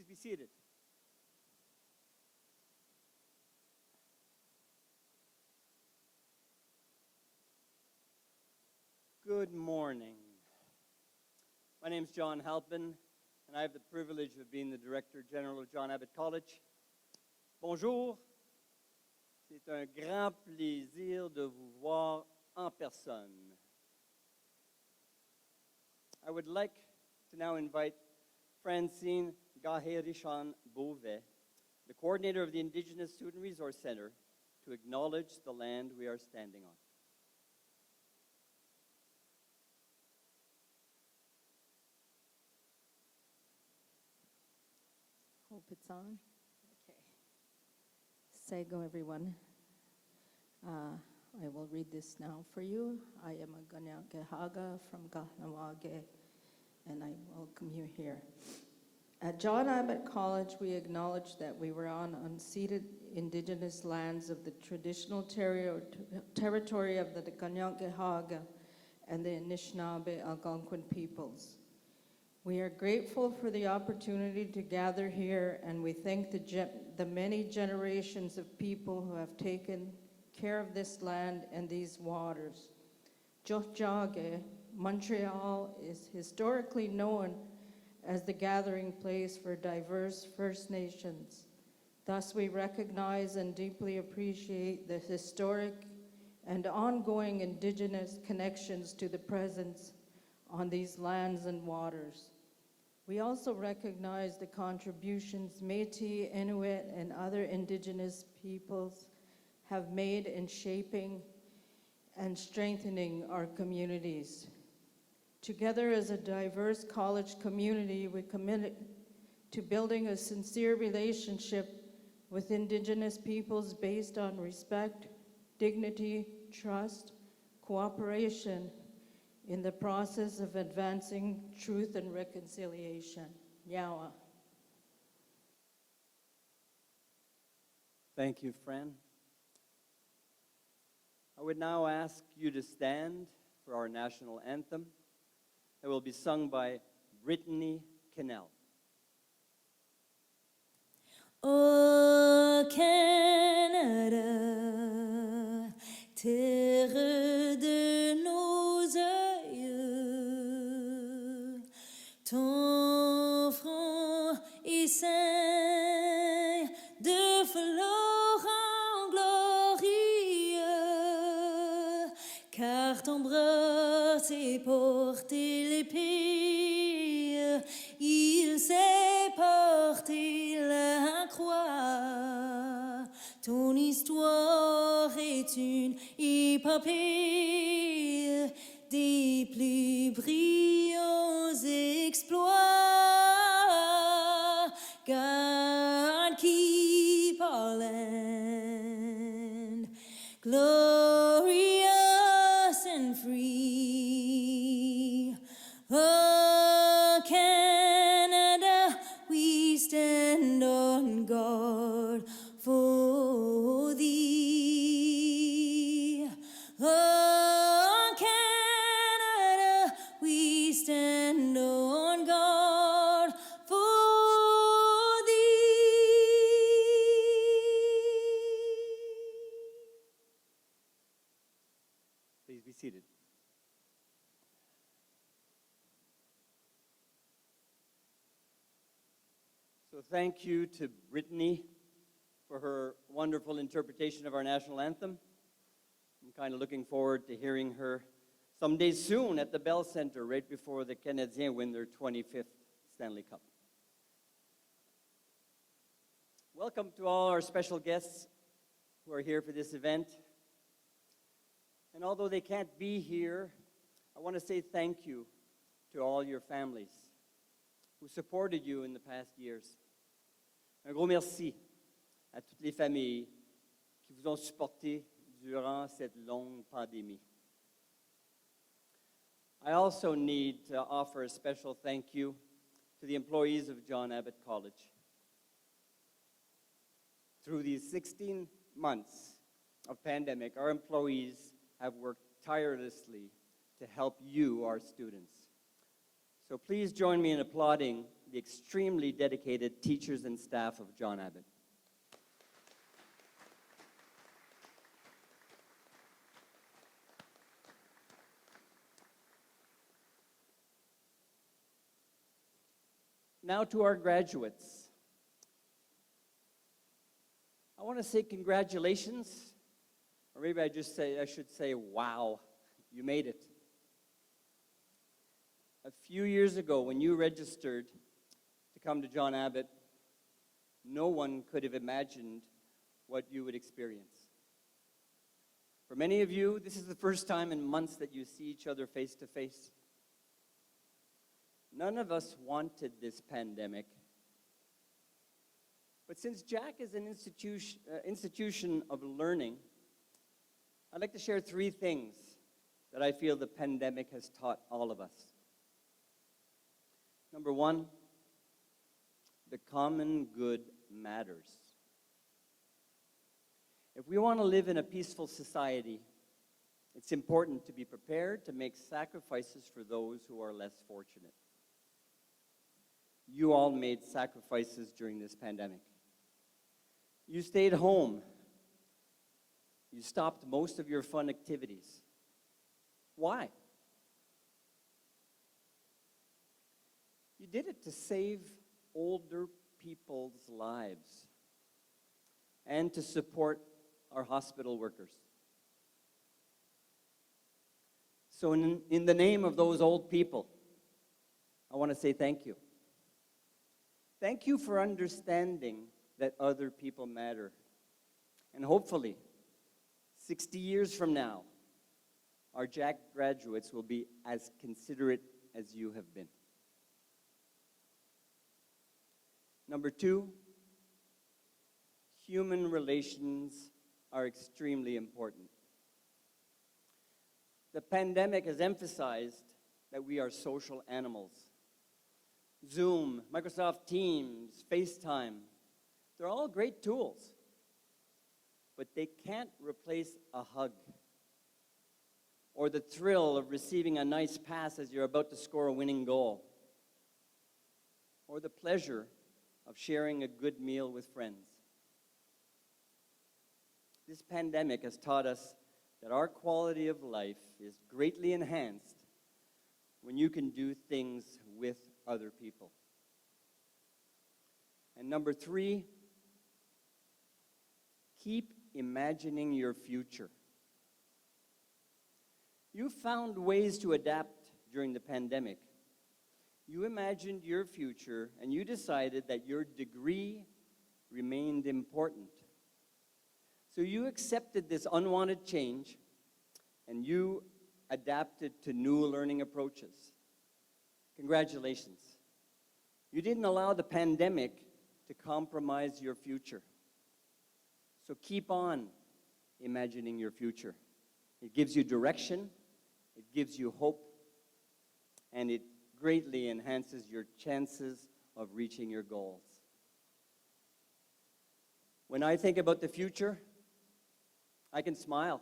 Please be seated. Good morning. My name is John Halpin, and I have the privilege of being the Director General of John Abbott College. Bonjour. C'est un grand plaisir de vous voir en personne. I would like to now invite Francine Gaherishan-Beauvais, the coordinator of the Indigenous Student Resource Center, to acknowledge the land we are standing on. Hope it's on. Okay. Sego, everyone. I will read this now for you. I am a Ganyankehaga from Gahnawage, and I welcome you here. At John Abbott College, we acknowledge that we were on unceded Indigenous lands of the traditional territory of the Ganyankehaga and the Anishinaabe Algonquin peoples. We are grateful for the opportunity to gather here, and we thank the many generations of people who have taken care of this land and these waters. Tiohtià:ke, Montreal, is historically known as the gathering place for diverse First Nations. Thus, we recognize and deeply appreciate the historic and ongoing Indigenous connections to the presence on these lands and waters. We also recognize the contributions Métis, Inuit, and other Indigenous peoples have made in shaping and strengthening our communities. Together as a diverse college community, we committed to building a sincere relationship with Indigenous peoples based on respect, dignity, trust, cooperation in the process of advancing truth and reconciliation. Yawa. Thank you, Fran. I would now ask you to stand for our national anthem. It will be sung by Brittany Kennell. Ô Canada, terre de nos aïeux, ton front est ceint de florents glorieux, car ton bras s'est porté l'épée, il s'est porté la croix. Ton histoire est une épopée des plus brillants exploits. God keep our land glorious and free. Oh, Canada, we stand on guard for thee. Oh, Canada, we stand on guard for thee. Please be seated. So thank you to Brittany for her wonderful interpretation of our national anthem. I'm kind of looking forward to hearing her someday soon at the Bell Center right before the Canadiens win their 25th Stanley Cup. Welcome to all our special guests who are here for this event. And although they can't be here, I want to say thank you to all your families who supported you in the past years. Un gros merci à toutes les familles qui vous ont supporté durant cette longue pandémie. I also need to offer a special thank you to the employees of John Abbott College. Through these 16 months of pandemic, our employees have worked tirelessly to help you, our students. So please join me in applauding the extremely dedicated teachers and staff of John Abbott. Now to our graduates. I want to say congratulations, or maybe I should say, wow, you made it. A few years ago, when you registered to come to John Abbott, no one could have imagined what you would experience. For many of you, this is the first time in months that you see each other face to face. None of us wanted this pandemic. But since Jack is an institution of learning, I'd like to share 3 things that I feel the pandemic has taught all of us. Number 1, the common good matters. If we want to live in a peaceful society, it's important to be prepared to make sacrifices for those who are less fortunate. You all made sacrifices during this pandemic. You stayed home. You stopped most of your fun activities. Why? You did it to save older people's lives and to support our hospital workers. So in the name of those old people, I want to say thank you. Thank you for understanding that other people matter. And hopefully, 60 years from now, our Jack graduates will be as considerate as you have been. Number 2, human relations are extremely important. The pandemic has emphasized that we are social animals. Zoom, Microsoft Teams, FaceTime, they're all great tools, but they can't replace a hug or the thrill of receiving a nice pass as you're about to score a winning goal, or the pleasure of sharing a good meal with friends. This pandemic has taught us that our quality of life is greatly enhanced when you can do things with other people. And number 3, keep imagining your future. You found ways to adapt during the pandemic. You imagined your future and you decided that your degree remained important. So you accepted this unwanted change and you adapted to new learning approaches. Congratulations. You didn't allow the pandemic to compromise your future. So keep on imagining your future. It gives you direction, it gives you hope, and it greatly enhances your chances of reaching your goals. When I think about the future, I can smile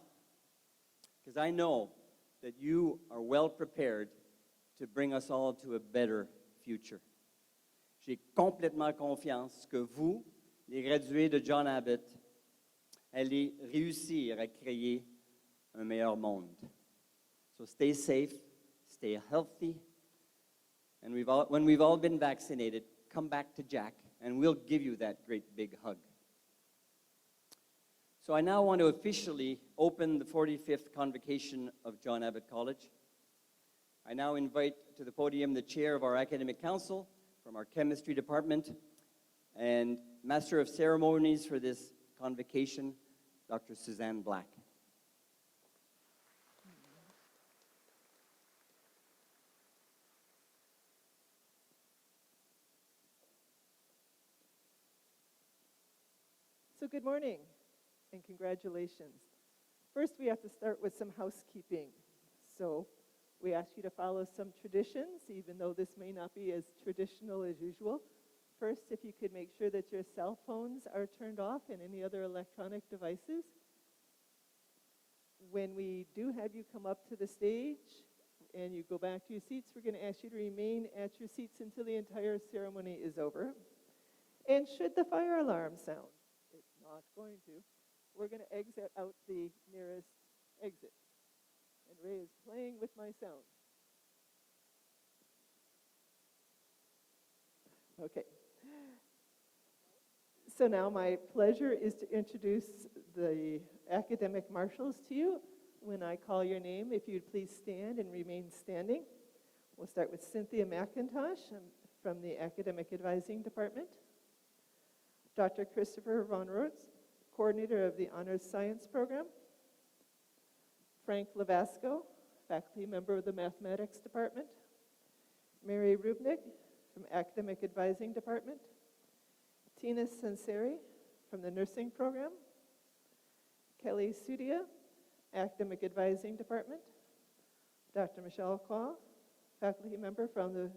because I know that you are well prepared to bring us all to a better future. J'ai complètement confiance que vous, les gradués de John Abbott, allez réussir à créer un meilleur monde. So stay safe, stay healthy, and when we've all been vaccinated, come back to Jack, and we'll give you that great big hug. So I now want to officially open the 45th Convocation of John Abbott College. I now invite to the podium the chair of our academic council from our chemistry department and master of ceremonies for this convocation, Dr. Suzanne Black. So good morning and congratulations. First, we have to start with some housekeeping. So we ask you to follow some traditions, even though this may not be as traditional as usual. First, if you could make sure that your cell phones are turned off and any other electronic devices. When we do have you come up to the stage, and you go back to your seats, we're going to ask you to remain at your seats until the entire ceremony is over. And should the fire alarm sound, it's not going to, we're going to exit out the nearest exit. And Ray is playing with my sound. Okay. So now my pleasure is to introduce the academic marshals to you. When I call your name, if you'd please stand and remain standing. We'll start with Cynthia McIntosh from the Academic Advising Department. Dr. Christopher Von Rotz, coordinator of the Honors Science Program. Frank Lavasco, faculty member of the Mathematics Department. Mary Rubnik from Academic Advising Department. Tina Senseri from the Nursing Program. Kelly Sudia, Academic Advising Department. Dr. Michelle Kwa, faculty member from the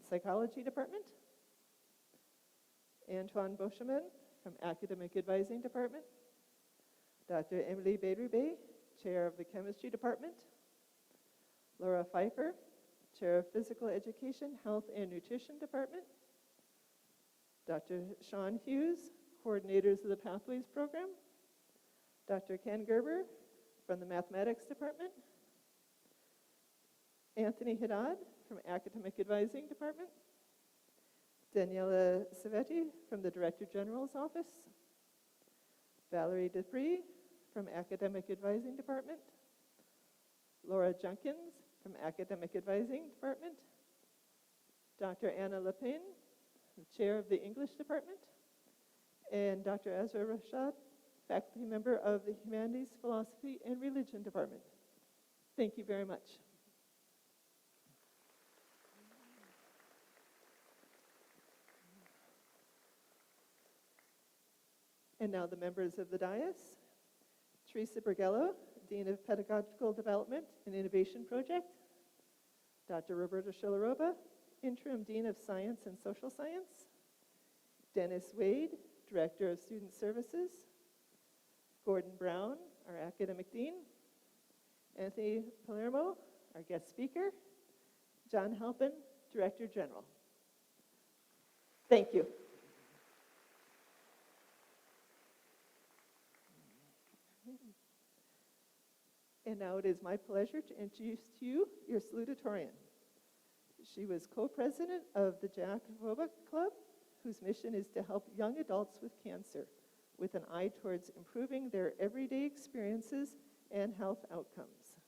Psychology Department. Antoine Boscheman from Academic Advising Department. Dr. Emily Bedrube, Chair of the Chemistry Department. Laura Pfeiffer, Chair of Physical Education, Health and Nutrition Department. Dr. Sean Hughes, coordinators of the Pathways Program. Dr. Ken Gerber from the Mathematics Department. Anthony Haddad from Academic Advising Department. Daniela Savetti from the Director General's Office. Valerie Dupree from Academic Advising Department. Laura Junkins from Academic Advising Department. Dr. Anna Lepine, Chair of the English Department. And Dr. Ezra Rashad, faculty member of the Humanities, Philosophy, and Religion Department. Thank you very much. And now the members of the dais. Teresa Bergello, Dean of Pedagogical Development and Innovation Project. Dr. Roberta Shilarova, Interim Dean of Science and Social Science. Dennis Wade, Director of Student Services. Gordon Brown, our Academic Dean. Anthony Palermo, our guest speaker. John Halpin, Director General. Thank you. And now it is my pleasure to introduce to you your Salutatorian. She was co-president of the Jack Roba Club, whose mission is to help young adults with cancer with an eye towards improving their everyday experiences and health outcomes.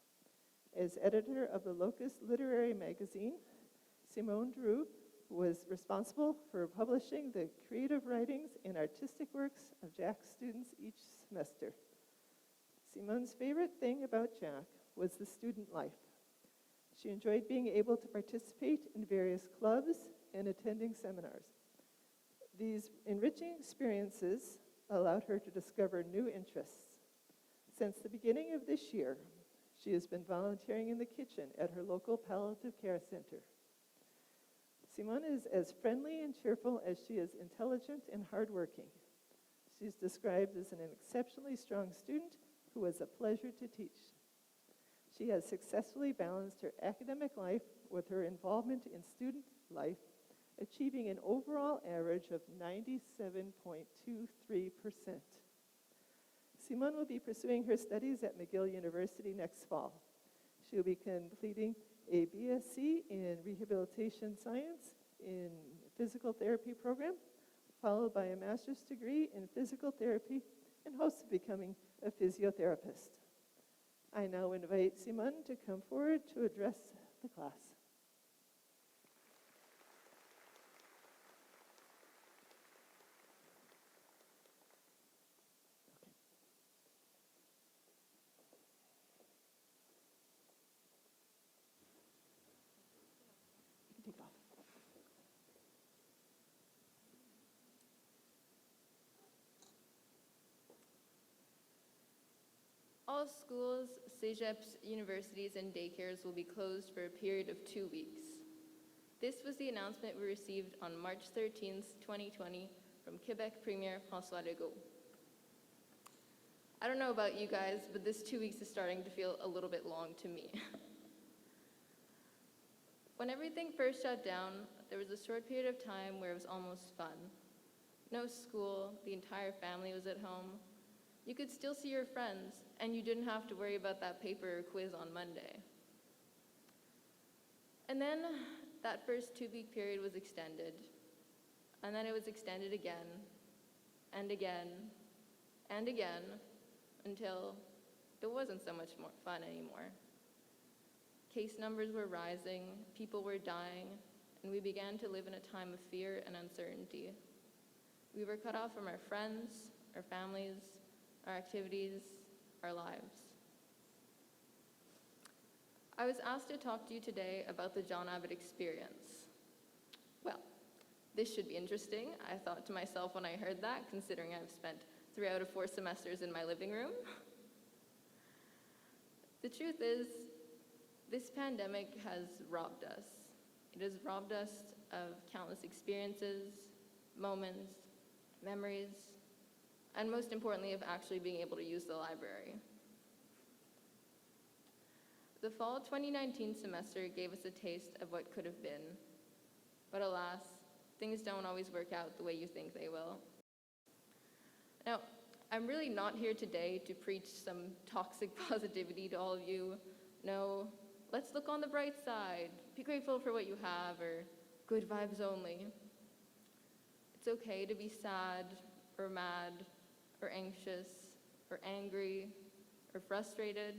As editor of the Locus Literary Magazine, Simone Drew was responsible for publishing the creative writings and artistic works of Jack's students each semester. Simone's favorite thing about Jack was the student life. She enjoyed being able to participate in various clubs and attending seminars. These enriching experiences allowed her to discover new interests. Since the beginning of this year, she has been volunteering in the kitchen at her local palliative care center. Simone is as friendly and cheerful as she is intelligent and hardworking. She's described as an exceptionally strong student who was a pleasure to teach. She has successfully balanced her academic life with her involvement in student life, achieving an overall average of 97.23%. Simone will be pursuing her studies at McGill University next fall. She will be completing a BSc in Rehabilitation Science in Physical Therapy program, followed by a master's degree in Physical Therapy, and hopes of becoming a physiotherapist. I now invite Simone to come forward to address the class. Take off. All schools, CEGEPs, universities, and daycares will be closed for a period of 2 weeks. This was the announcement we received on March 13th, 2020 from Quebec Premier François Legault. I don't know about you guys, but this 2 weeks is starting to feel a little bit long to me. When everything first shut down, there was a short period of time where it was almost fun. No school, the entire family was at home. You could still see your friends, and you didn't have to worry about that paper or quiz on Monday. And then that first 2-week period was extended, and then it was extended again, and again, and again, until it wasn't so much more fun anymore. Case numbers were rising, people were dying, and we began to live in a time of fear and uncertainty. We were cut off from our friends, our families, our activities, our lives. I was asked to talk to you today about the John Abbott experience. Well, this should be interesting, I thought to myself when I heard that, considering I've spent 3 out of 4 semesters in my living room. The truth is, this pandemic has robbed us. It has robbed us of countless experiences, moments, memories, and most importantly, of actually being able to use the library. The fall 2019 semester gave us a taste of what could have been. But alas, things don't always work out the way you think they will. Now, I'm really not here today to preach some toxic positivity to all of you. No, let's look on the bright side, be grateful for what you have, or good vibes only. It's okay to be sad, or mad, or anxious, or angry, or frustrated.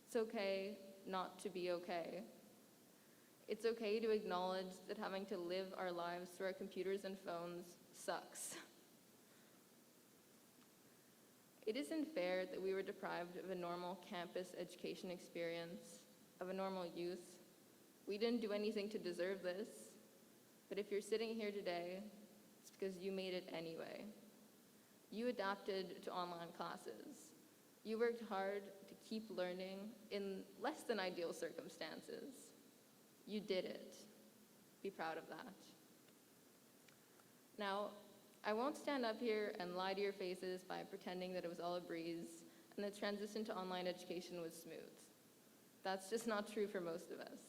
It's okay not to be okay. It's okay to acknowledge that having to live our lives through our computers and phones sucks. It isn't fair that we were deprived of a normal campus education experience, of a normal youth. We didn't do anything to deserve this, but if you're sitting here today, it's because you made it anyway. You adapted to online classes. You worked hard to keep learning in less than ideal circumstances. You did it. Be proud of that. Now, I won't stand up here and lie to your faces by pretending that it was all a breeze and the transition to online education was smooth. That's just not true for most of us.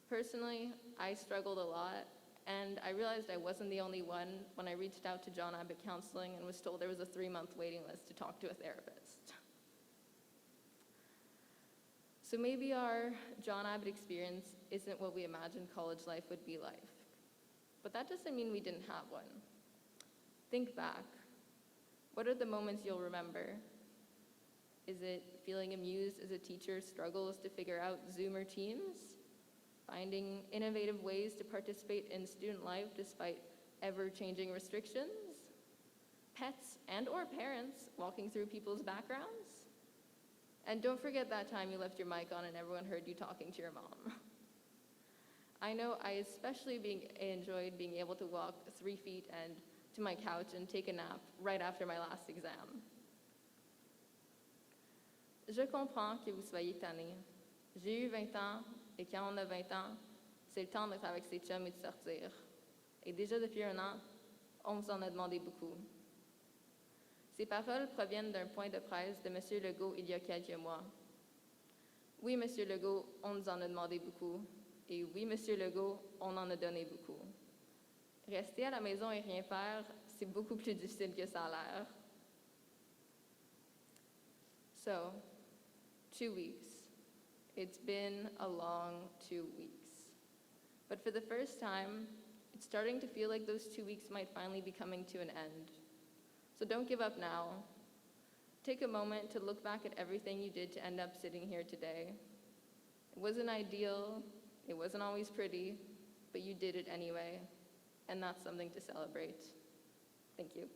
Personally, I struggled a lot, and I realized I wasn't the only one when I reached out to John Abbott Counseling and was told there was a 3-month waiting list to talk to a therapist. So maybe our John Abbott experience isn't what we imagined college life would be like. But that doesn't mean we didn't have one. Think back. What are the moments you'll remember? Is it feeling amused as a teacher struggles to figure out Zoom or Teams? Finding innovative ways to participate in student life despite ever-changing restrictions? Pets and or parents walking through people's backgrounds? And don't forget that time you left your mic on and everyone heard you talking to your mom. I know I especially enjoyed being able to walk 3 feet and to my couch and take a nap right after my last exam. Je comprends que vous soyez tannés. J'ai eu 20 ans, et quand on a 20 ans, c'est le temps d'être avec ses chums et de sortir. Et déjà depuis 1 an, on vous en a demandé beaucoup. Ces paroles proviennent d'un point de presse de M. Legault il y a quelques mois. Oui, M. Legault, on nous en a demandé beaucoup. Et oui, M. Legault, on en a donné beaucoup. Rester à la maison et rien faire, c'est beaucoup plus difficile que ça a l'air. So, 2 weeks. It's been a long 2 weeks. But for the first time, it's starting to feel like those 2 weeks might finally be coming to an end. So don't give up now. Take a moment to look back at everything you did to end up sitting here today. It wasn't ideal, it wasn't always pretty, but you did it anyway, and that's something to celebrate. Thank you.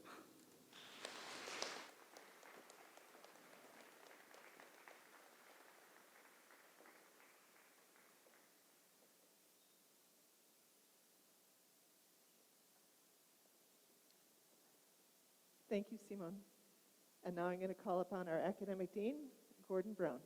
Thank you, Simone. And now I'm going to call upon our academic dean, Gordon Brown.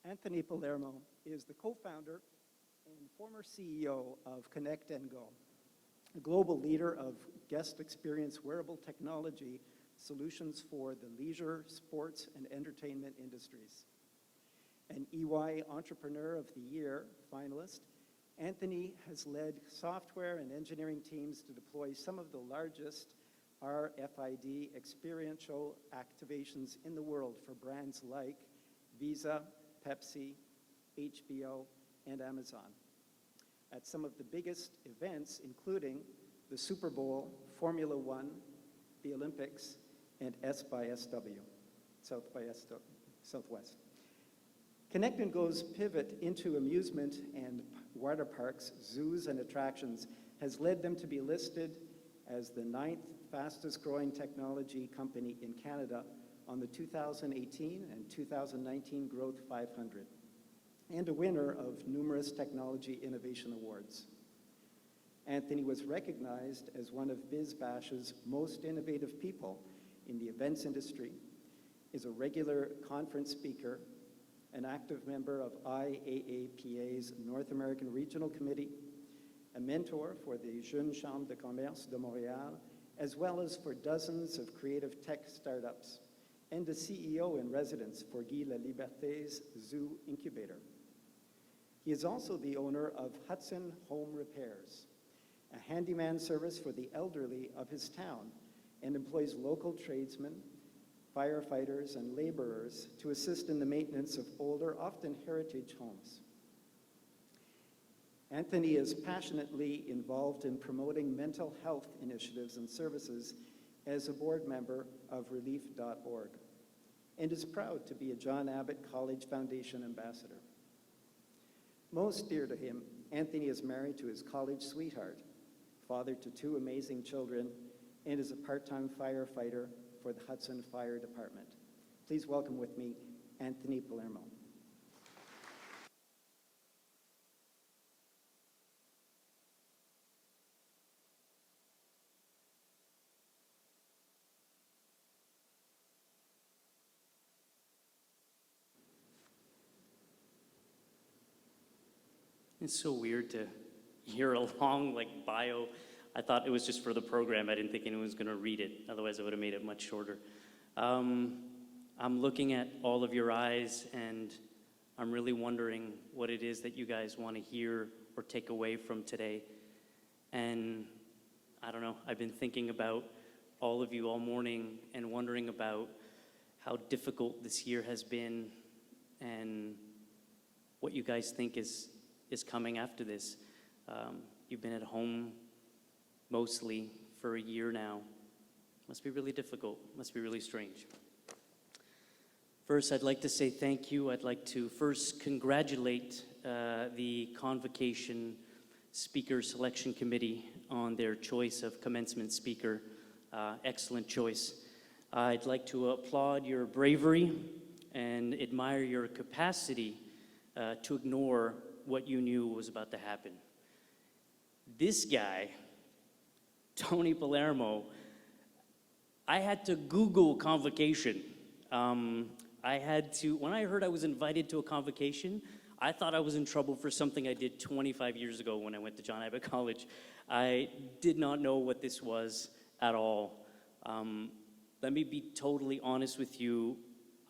Anthony Palermo is the co-founder and former CEO of Connect and Go, a global leader of guest experience wearable technology solutions for the leisure, sports, and entertainment industries. An EY Entrepreneur of the Year finalist, Anthony has led software and engineering teams to deploy some of the largest RFID experiential activations in the world for brands like Visa, Pepsi, HBO, and Amazon at some of the biggest events, including the Super Bowl, Formula One, the Olympics, and S by SW, South by Southwest. Connect and Go's pivot into amusement and water parks, zoos, and attractions has led them to be listed as the 9th fastest growing technology company in Canada on the 2018 and 2019 Growth 500, and a winner of numerous technology innovation awards. Anthony was recognized as one of BizBash's most innovative people in the events industry, is a regular conference speaker, an active member of IAAPA's North American Regional Committee, a mentor for the Jeune Chambre de Commerce de Montréal, as well as for dozens of creative tech startups, and a CEO in residence for Guy Laliberté's Zoo Incubator. He is also the owner of Hudson Home Repairs, a handyman service for the elderly of his town, and employs local tradesmen, firefighters, and laborers to assist in the maintenance of older, often heritage homes. Anthony is passionately involved in promoting mental health initiatives and services as a board member of Relief.org, and is proud to be a John Abbott College Foundation ambassador. Most dear to him, Anthony is married to his college sweetheart, father to 2 amazing children, and is a part-time firefighter for the Hudson Fire Department. Please welcome with me, Anthony Palermo. It's so weird to hear a long bio. I thought it was just for the program. I didn't think anyone was going to read it. Otherwise, I would have made it much shorter. I'm looking at all of your eyes, and I'm really wondering what it is that you guys want to hear or take away from today. And I don't know, I've been thinking about all of you all morning and wondering about how difficult this year has been and what you guys think is coming after this. You've been at home mostly for a year now. Must be really difficult, must be really strange. First, I'd like to say thank you. I'd like to first congratulate the Convocation Speaker Selection Committee on their choice of commencement speaker. Excellent choice. I'd like to applaud your bravery and admire your capacity to ignore what you knew was about to happen. This guy, Tony Palermo, I had to Google Convocation. When I heard I was invited to a convocation, I thought I was in trouble for something I did 25 years ago when I went to John Abbott College. I did not know what this was at all. Let me be totally honest with you.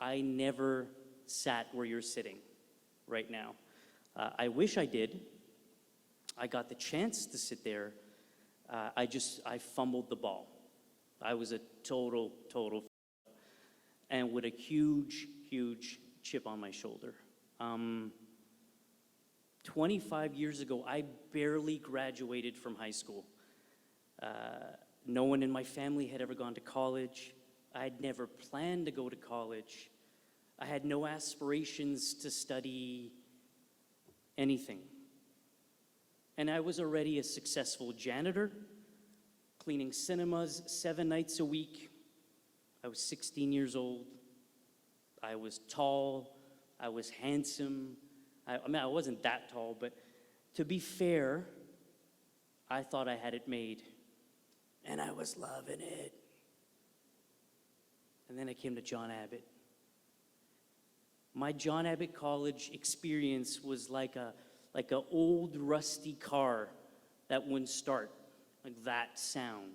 I never sat where you're sitting right now. I wish I did. I got the chance to sit there. I fumbled the ball. I was a total, and with a huge chip on my shoulder. 25 years ago, I barely graduated from high school. No one in my family had ever gone to college. I had never planned to go to college. I had no aspirations to study anything. And I was already a successful janitor, cleaning cinemas 7 nights a week. I was 16 years old. I was tall. I was handsome. I wasn't that tall, but to be fair, I thought I had it made. And I was loving it. And then I came to John Abbott. My John Abbott College experience was like a like an old rusty car that wouldn't start, like that sound.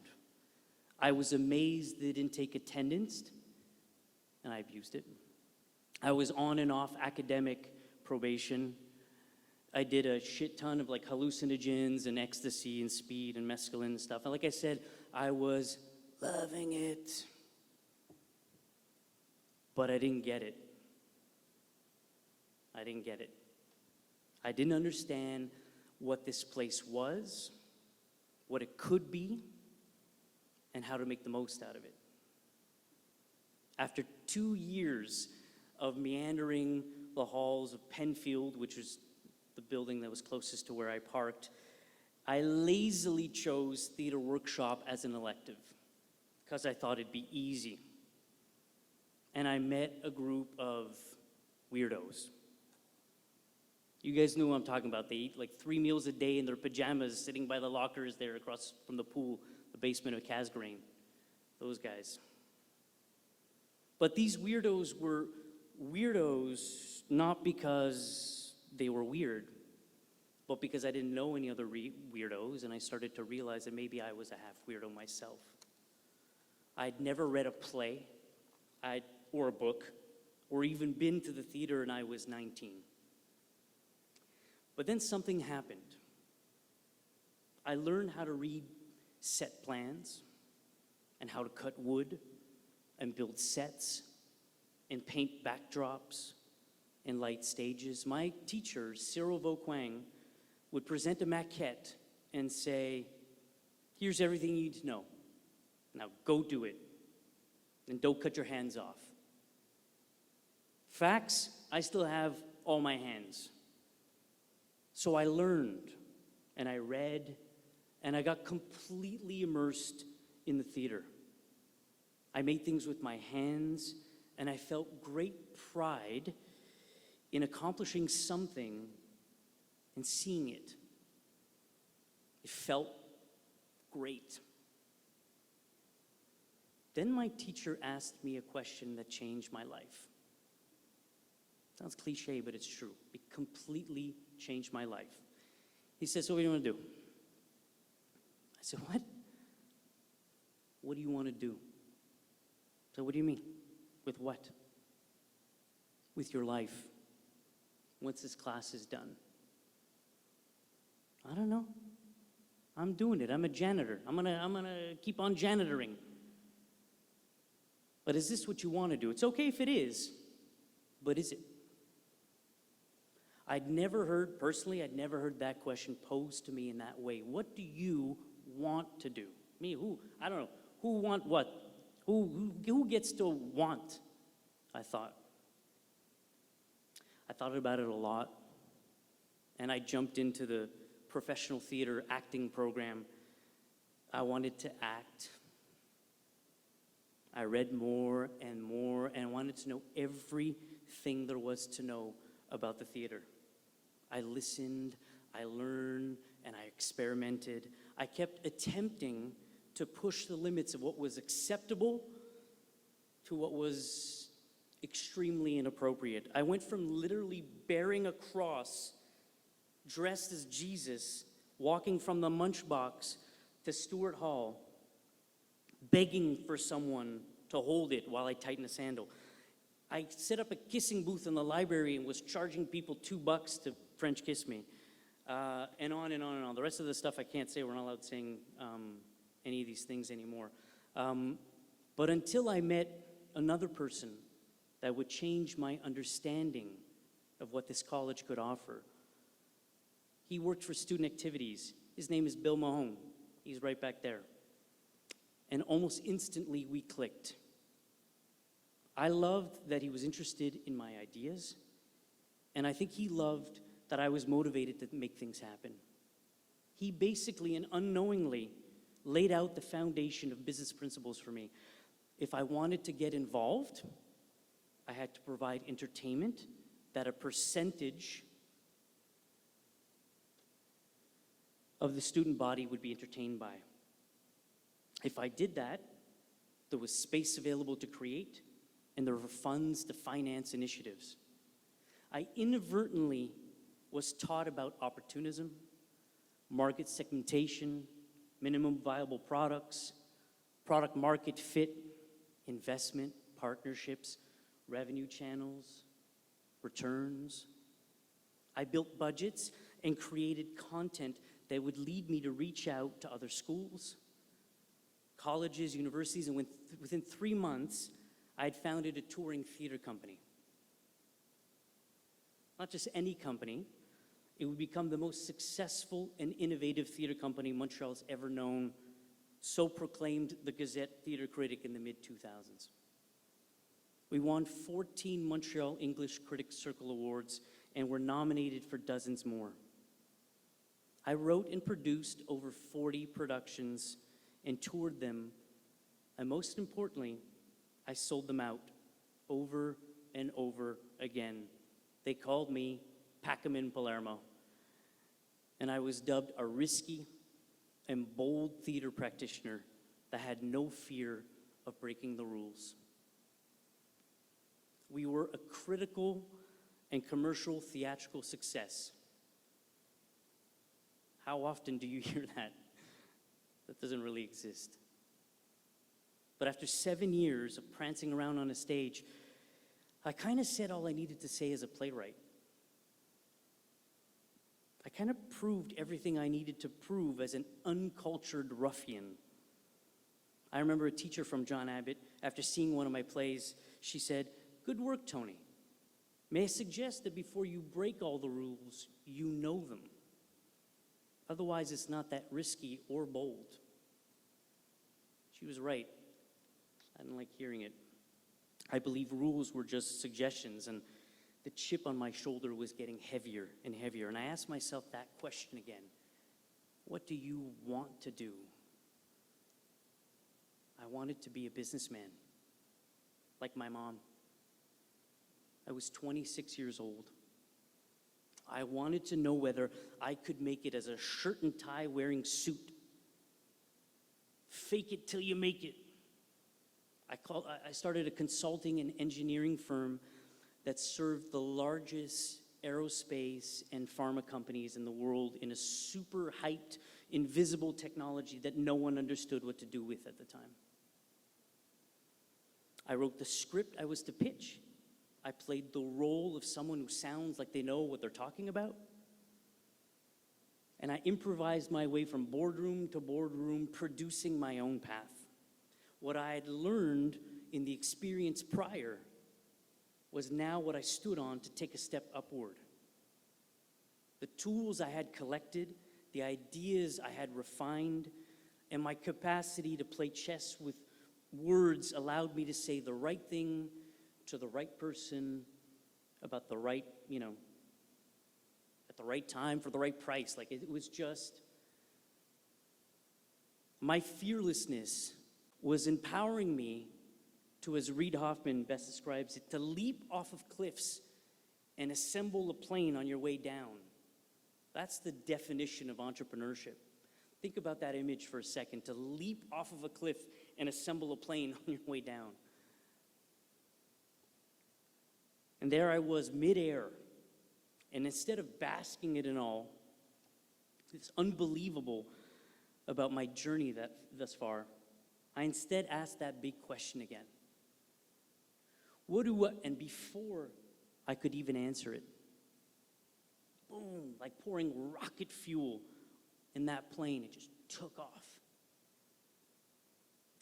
I was amazed they didn't take attendance, and I abused it. I was on and off academic probation. I did a shit ton of like hallucinogens and ecstasy and speed and mescaline and stuff. And like I said, I was loving it. But I didn't get it. I didn't get it. I didn't understand what this place was, what it could be, and how to make the most out of it. After 2 years of meandering the halls of Penfield, which was the building that was closest to where I parked, I lazily chose theater workshop as an elective because I thought it'd be easy. And I met a group of weirdos. You guys know what I'm talking about. They eat like 3 meals a day in their pajamas, sitting by the lockers there across from the pool, the basement of Casgrain. Those guys. But these weirdos were weirdos not because they were weird, but because I didn't know any other weirdos, and I started to realize that maybe I was a half weirdo myself. I'd never read a play or a book, or even been to the theater, and I was 19. But then something happened. I learned how to read set plans, and how to cut wood, and build sets, and paint backdrops, and light stages. My teacher, Cyril Vauquang, would present a maquette and say, here's everything you need to know. Now go do it. And don't cut your hands off. Facts, I still have all my hands. So I learned, and I read, and I got completely immersed in the theater. I made things with my hands, and I felt great pride in accomplishing something and seeing it. It felt great. Then my teacher asked me a question that changed my life. Sounds cliche, but it's true. It completely changed my life. He said, so what do you want to do? I said, what? What do you want to do? So what do you mean? With what? With your life. Once this class is done. I don't know. I'm doing it. I'm a janitor. I'm gonna keep on janitoring. But is this what you want to do? It's okay if it is, but is it? I'd never heard that question posed to me in that way. What do you want to do? Me, who? I don't know. Who want what? Who gets to want? I thought about it a lot, and I jumped into the professional theater acting program. I wanted to act. I read more, and wanted to know everything there was to know about the theater. I listened, I learned, and I experimented. I kept attempting to push the limits of what was acceptable to what was extremely inappropriate. I went from literally bearing a cross, dressed as Jesus, walking from the Munch Box to Stewart Hall, begging for someone to hold it while I tighten a sandal. I set up a kissing booth in the library and was charging people $2 to French kiss me, and on and on and on. The rest of the stuff I can't say. We're not allowed saying any of these things anymore. But until I met another person that would change my understanding of what this college could offer. He worked for student activities. His name is Bill Mahone. He's right back there. And almost instantly we clicked. I loved that he was interested in my ideas, and I think he loved that I was motivated to make things happen. He basically and unknowingly laid out the foundation of business principles for me. If I wanted to get involved, I had to provide entertainment that a percentage of the student body would be entertained by. If I did that, there was space available to create, and there were funds to finance initiatives. I inadvertently was taught about opportunism, market segmentation, minimum viable products, product market fit, investment, partnerships, revenue channels, returns. I built budgets and created content that would lead me to reach out to other schools, colleges, universities, and within 3 months, I had founded a touring theater company. Not just any company, it would become the most successful and innovative theater company Montreal's ever known, so proclaimed the Gazette theater critic in the mid-2000s. We won 14 Montreal English Critics Circle Awards and were nominated for dozens more. I wrote and produced over 40 productions and toured them, and most importantly, I sold them out over and over again. They called me Pac-Man Palermo, and I was dubbed a risky and bold theater practitioner that had no fear of breaking the rules. We were a critical and commercial theatrical success. How often do you hear that? That doesn't really exist. But after 7 years of prancing around on a stage, I kind of said all I needed to say as a playwright. I kind of proved everything I needed to prove as an uncultured ruffian. I remember a teacher from John Abbott, after seeing one of my plays, she said, "Good work, Tony. May I suggest that before you break all the rules, you know them. Otherwise, it's not that risky or bold." She was right. I didn't like hearing it. I believe rules were just suggestions, and the chip on my shoulder was getting heavier and heavier. And I asked myself that question again. What do you want to do? I wanted to be a businessman, like my mom. I was 26 years old. I wanted to know whether I could make it as a shirt and tie wearing suit. Fake it till you make it. I started a consulting and engineering firm that served the largest aerospace and pharma companies in the world in a super hyped, invisible technology that no one understood what to do with at the time. I wrote the script I was to pitch. I played the role of someone who sounds like they know what they're talking about. And I improvised my way from boardroom to boardroom, producing my own path. What I had learned in the experience prior was now what I stood on to take a step upward. The tools I had collected, the ideas I had refined, and my capacity to play chess with words allowed me to say the right thing to the right person about the right, at the right time for the right price. Like it was just, my fearlessness was empowering me to, as Reid Hoffman best describes it, to leap off of cliffs and assemble a plane on your way down. That's the definition of entrepreneurship. Think about that image for a second, to leap off of a cliff and assemble a plane on your way down. And there I was, midair. And instead of basking it in all, it's unbelievable about my journey thus far, I instead asked that big question again. And before I could even answer it, boom, like pouring rocket fuel in that plane, it just took off.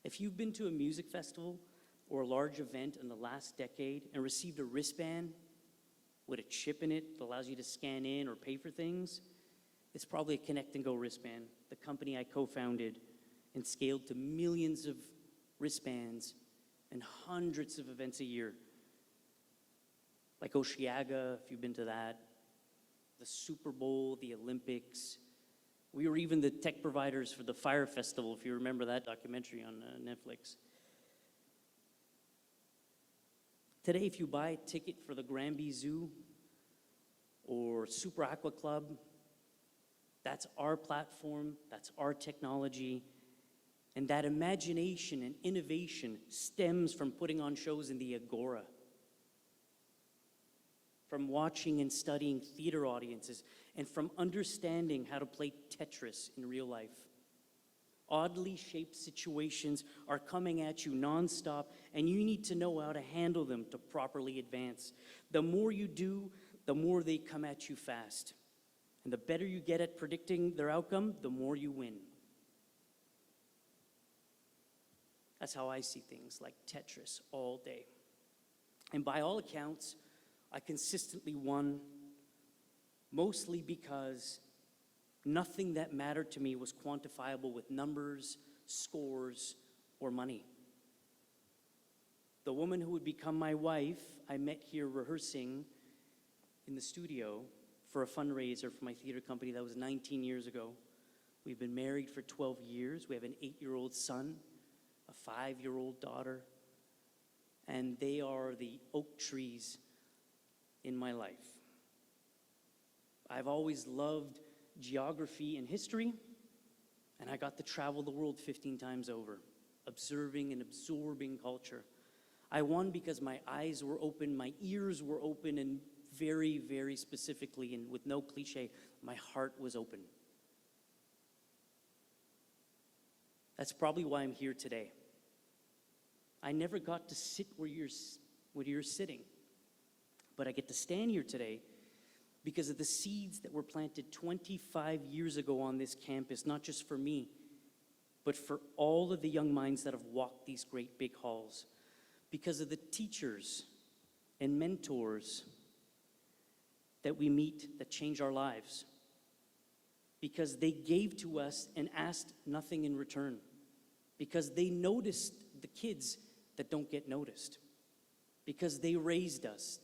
If you've been to a music festival or a large event in the last decade and received a wristband with a chip in it that allows you to scan in or pay for things, it's probably a Connect and Go wristband, the company I co-founded and scaled to millions of wristbands and hundreds of events a year. Like Oceaga, if you've been to that, the Super Bowl, the Olympics. We were even the tech providers for the Fire Festival, if you remember that documentary on Netflix. Today, if you buy a ticket for the Granby Zoo or Super Aqua Club, that's our platform, that's our technology, and that imagination and innovation stems from putting on shows in the Agora. from watching and studying theater audiences, and from understanding how to play Tetris in real life. Oddly shaped situations are coming at you nonstop, and you need to know how to handle them to properly advance. The more you do, the more they come at you fast. And the better you get at predicting their outcome, the more you win. That's how I see things, like Tetris all day. And by all accounts, I consistently won, mostly because nothing that mattered to me was quantifiable with numbers, scores, or money. The woman who would become my wife, I met here rehearsing in the studio for a fundraiser for my theater company. That was 19 years ago. We've been married for 12 years. We have an 8-year-old son, a 5-year-old daughter, and they are the oak trees in my life. I've always loved geography and history, and I got to travel the world 15 times over, observing and absorbing culture. I won because my eyes were open, my ears were open, and very, very specifically, and with no cliche, my heart was open. That's probably why I'm here today. I never got to sit where you're sitting, but I get to stand here today because of the seeds that were planted 25 years ago on this campus, not just for me, but for all of the young minds that have walked these great big halls, because of the teachers and mentors that we meet that change our lives, because they gave to us and asked nothing in return, because they noticed the kids that don't get noticed, because they raised us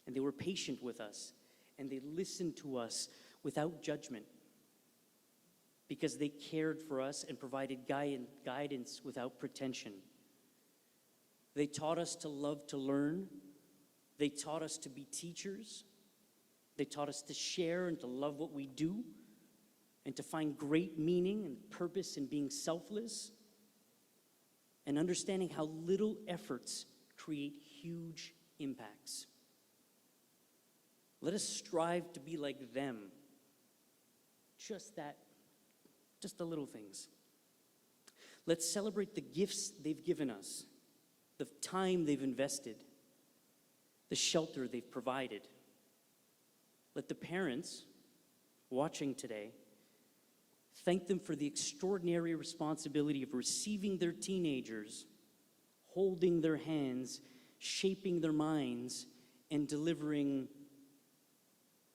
and they were patient with us and they listened to us without judgment, because they cared for us and provided guidance without pretension. They taught us to love to learn. They taught us to be teachers. They taught us to share and to love what we do and to find great meaning and purpose in being selfless and understanding how little efforts create huge impacts. Let us strive to be like them. Just the little things. Let's celebrate the gifts they've given us, the time they've invested, the shelter they've provided. Let the parents watching today thank them for the extraordinary responsibility of receiving their teenagers, holding their hands, shaping their minds, and delivering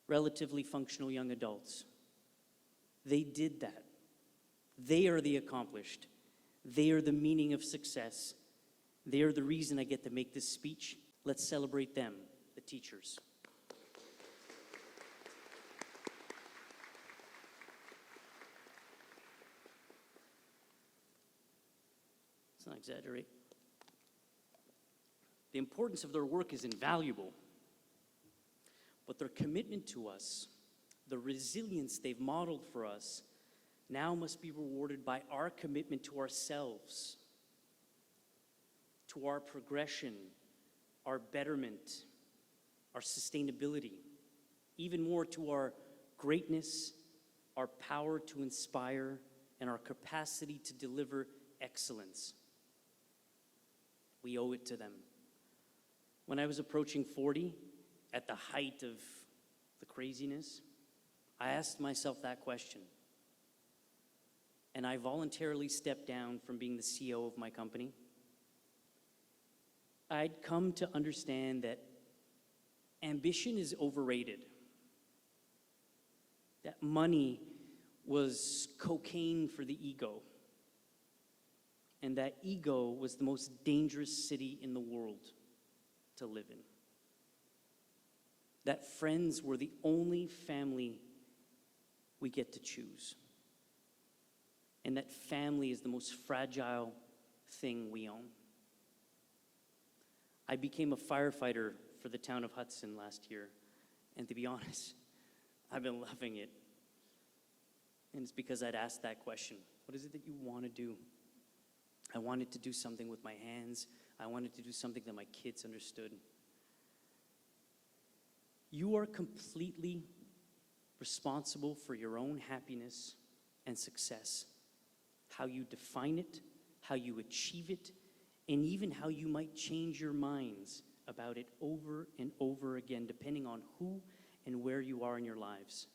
relatively functional young adults. They did that. They are the accomplished. They are the meaning of success. They are the reason I get to make this speech. Let's celebrate them, the teachers. Let's not exaggerate. The importance of their work is invaluable, but their commitment to us, the resilience they've modeled for us, now must be rewarded by our commitment to ourselves, to our progression, our betterment, our sustainability, even more to our greatness, our power to inspire, and our capacity to deliver excellence. We owe it to them. When I was approaching 40, at the height of the craziness, I asked myself that question. And I voluntarily stepped down from being the CEO of my company. I'd come to understand that ambition is overrated, that money was cocaine for the ego, and that ego was the most dangerous city in the world to live in. That friends were the only family we get to choose. And that family is the most fragile thing we own. I became a firefighter for the town of Hudson last year. And to be honest, I've been loving it. And it's because I'd asked that question. What is it that you want to do? I wanted to do something with my hands. I wanted to do something that my kids understood. You are completely responsible for your own happiness and success, how you define it, how you achieve it, and even how you might change your minds about it over and over again, depending on who and where you are in your lives.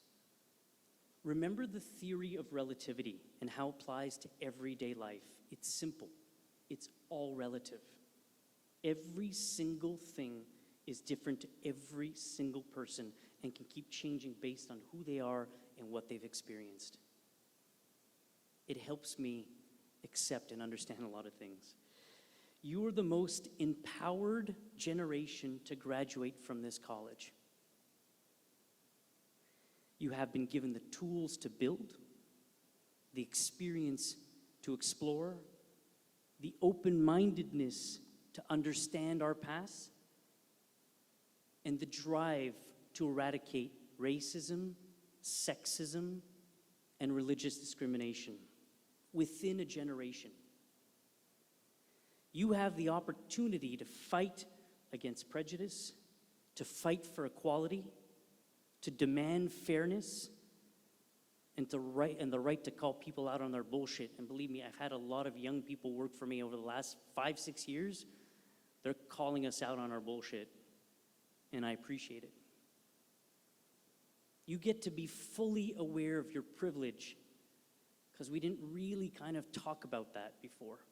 Remember the theory of relativity and how it applies to everyday life. It's simple. It's all relative. Every single thing is different to every single person and can keep changing based on who they are and what they've experienced. It helps me accept and understand a lot of things. You are the most empowered generation to graduate from this college. You have been given the tools to build, the experience to explore, the open-mindedness to understand our past, and the drive to eradicate racism, sexism, and religious discrimination within a generation. You have the opportunity to fight against prejudice, to fight for equality, to demand fairness, and the right to call people out on their bullshit. And believe me, I've had a lot of young people work for me over the last 5-6 years. They're calling us out on our bullshit, and I appreciate it. You get to be fully aware of your privilege, because we didn't really kind of talk about that before.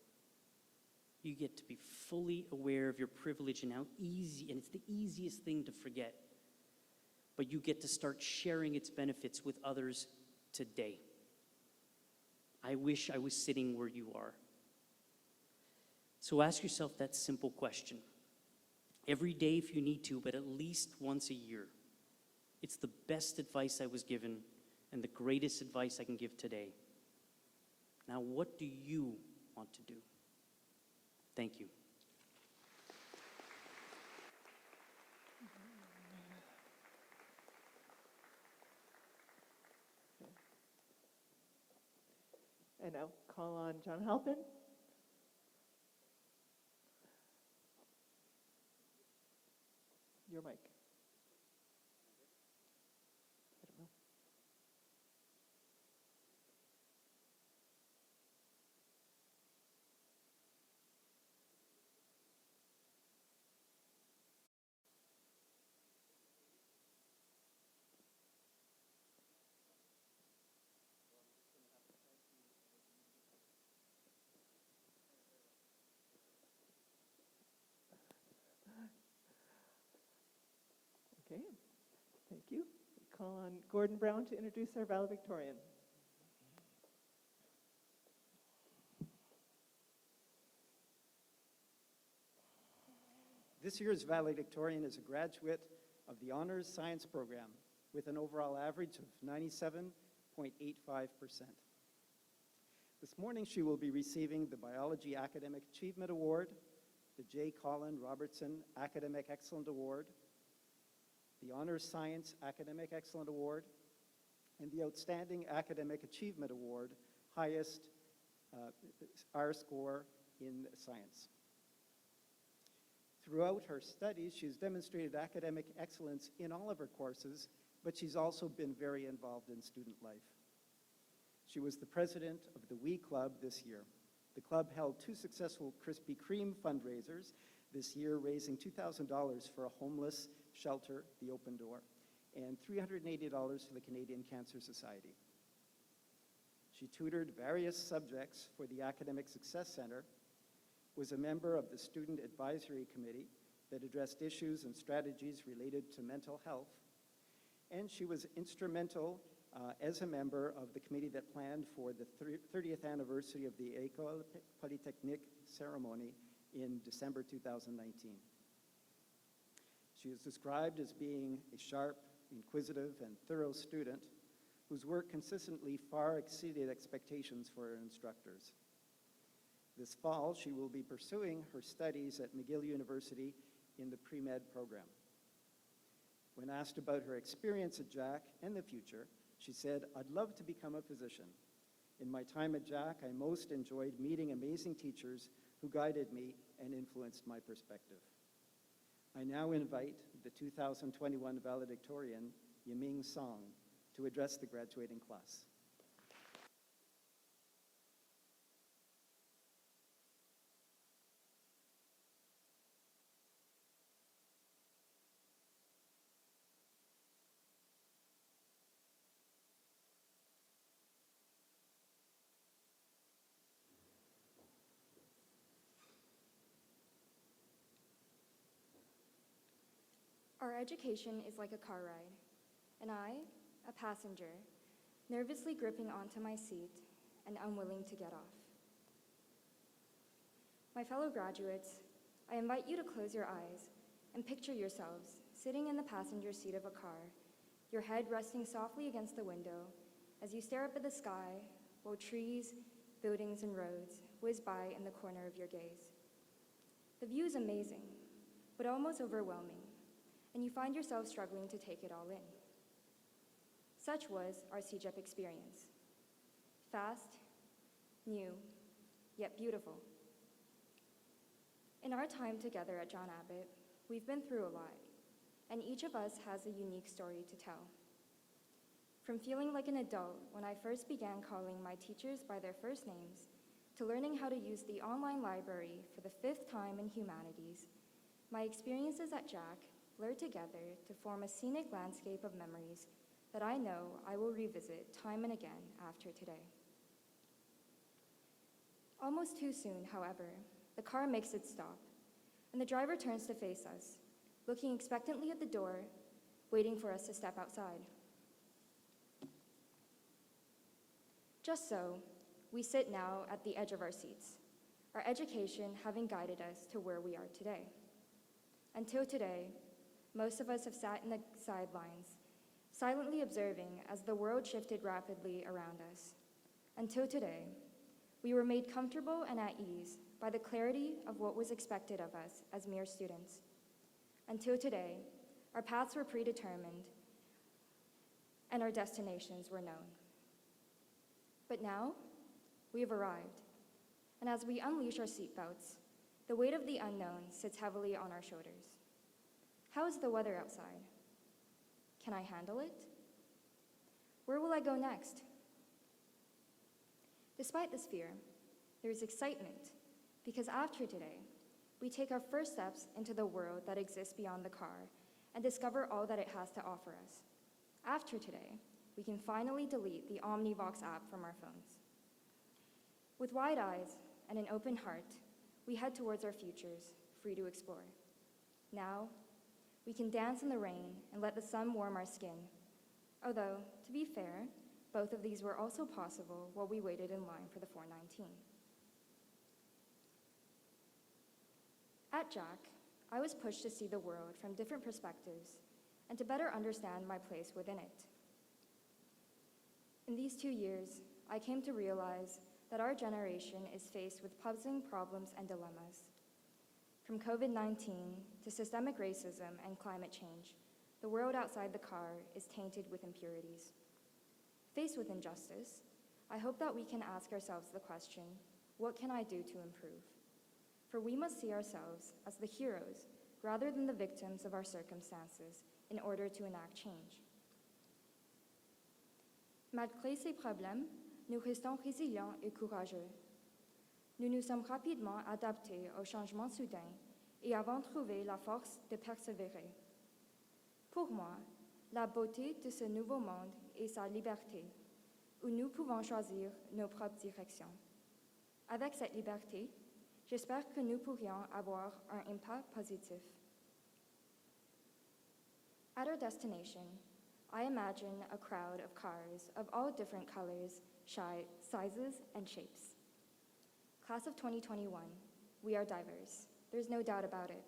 You get to be fully aware of your privilege and how easy, and it's the easiest thing to forget, but you get to start sharing its benefits with others today. I wish I was sitting where you are. So ask yourself that simple question. Every day if you need to, but at least once a year. It's the best advice I was given and the greatest advice I can give today. Now, what do you want to do? Thank you. And now call on John Halpin. Your mic. I don't know. Okay, thank you. We call on Gordon Brown to introduce our valedictorian. This year's valedictorian is a graduate of the Honors Science Program with an overall average of 97.85%. This morning she will be receiving the Biology Academic Achievement Award, the J. Colin Robertson Academic Excellent Award, the Honors Science Academic Excellent Award, and the Outstanding Academic Achievement Award, highest R score in science. Throughout her studies, she's demonstrated academic excellence in all of her courses, but she's also been very involved in student life. She was the president of the We Club this year. The club held 2 successful Krispy Kreme fundraisers this year, raising $2,000 for a homeless shelter, the Open Door, and $380 for the Canadian Cancer Society. She tutored various subjects for the Academic Success Center, was a member of the Student Advisory Committee that addressed issues and strategies related to mental health, and she was instrumental as a member of the committee that planned for the 30th anniversary of the École Polytechnique ceremony in December 2019. She is described as being a sharp, inquisitive, and thorough student whose work consistently far exceeded expectations for her instructors. This fall, she will be pursuing her studies at McGill University in the pre-med program. When asked about her experience at Jack and the future, she said, "I'd love to become a physician. In my time at Jack, I most enjoyed meeting amazing teachers who guided me and influenced my perspective. I now invite the 2021 valedictorian, Yiming Song, to address the graduating class. Our education is like a car ride, and I, a passenger, nervously gripping onto my seat and unwilling to get off. My fellow graduates, I invite you to close your eyes and picture yourselves sitting in the passenger seat of a car, your head resting softly against the window as you stare up at the sky while trees, buildings, and roads whiz by in the corner of your gaze. The view is amazing, but almost overwhelming, and you find yourself struggling to take it all in. Such was our CEGEP experience. Fast, new, yet beautiful. In our time together at John Abbott, we've been through a lot, and each of us has a unique story to tell. From feeling like an adult when I first began calling my teachers by their first names, to learning how to use the online library for the 5th time in humanities, my experiences at JAC blur together to form a scenic landscape of memories that I know I will revisit time and again after today. Almost too soon, however, the car makes its stop, and the driver turns to face us, looking expectantly at the door, waiting for us to step outside. Just so, we sit now at the edge of our seats, our education having guided us to where we are today. Until today, most of us have sat in the sidelines, silently observing as the world shifted rapidly around us. Until today, we were made comfortable and at ease by the clarity of what was expected of us as mere students. Until today, our paths were predetermined and our destinations were known. But now, we have arrived, and as we unleash our seatbelts, the weight of the unknown sits heavily on our shoulders. How is the weather outside? Can I handle it? Where will I go next? Despite this fear, there is excitement, because after today, we take our first steps into the world that exists beyond the car and discover all that it has to offer us. After today, we can finally delete the Omnivox app from our phones. With wide eyes and an open heart, we head towards our futures, free to explore. Now, we can dance in the rain and let the sun warm our skin. Although, to be fair, both of these were also possible while we waited in line for the 419. At JAC, I was pushed to see the world from different perspectives and to better understand my place within it. In these 2 years, I came to realize that our generation is faced with puzzling problems and dilemmas. From COVID-19 to systemic racism and climate change, the world outside the car is tainted with impurities. Faced with injustice, I hope that we can ask ourselves the question, what can I do to improve? For we must see ourselves as the heroes rather than the victims of our circumstances in order to enact change. Malgré ces problèmes, nous restons résilients et courageux. Nous nous sommes rapidement adaptés aux changements soudains et avons trouvé la force de persévérer. Pour moi, la beauté de ce nouveau monde est sa liberté, où nous pouvons choisir nos propres directions. Avec cette liberté, j'espère que nous pourrions avoir un impact positif. At our destination, I imagine a crowd of cars of all different colors, sizes, and shapes. Class of 2021, we are diverse. There's no doubt about it.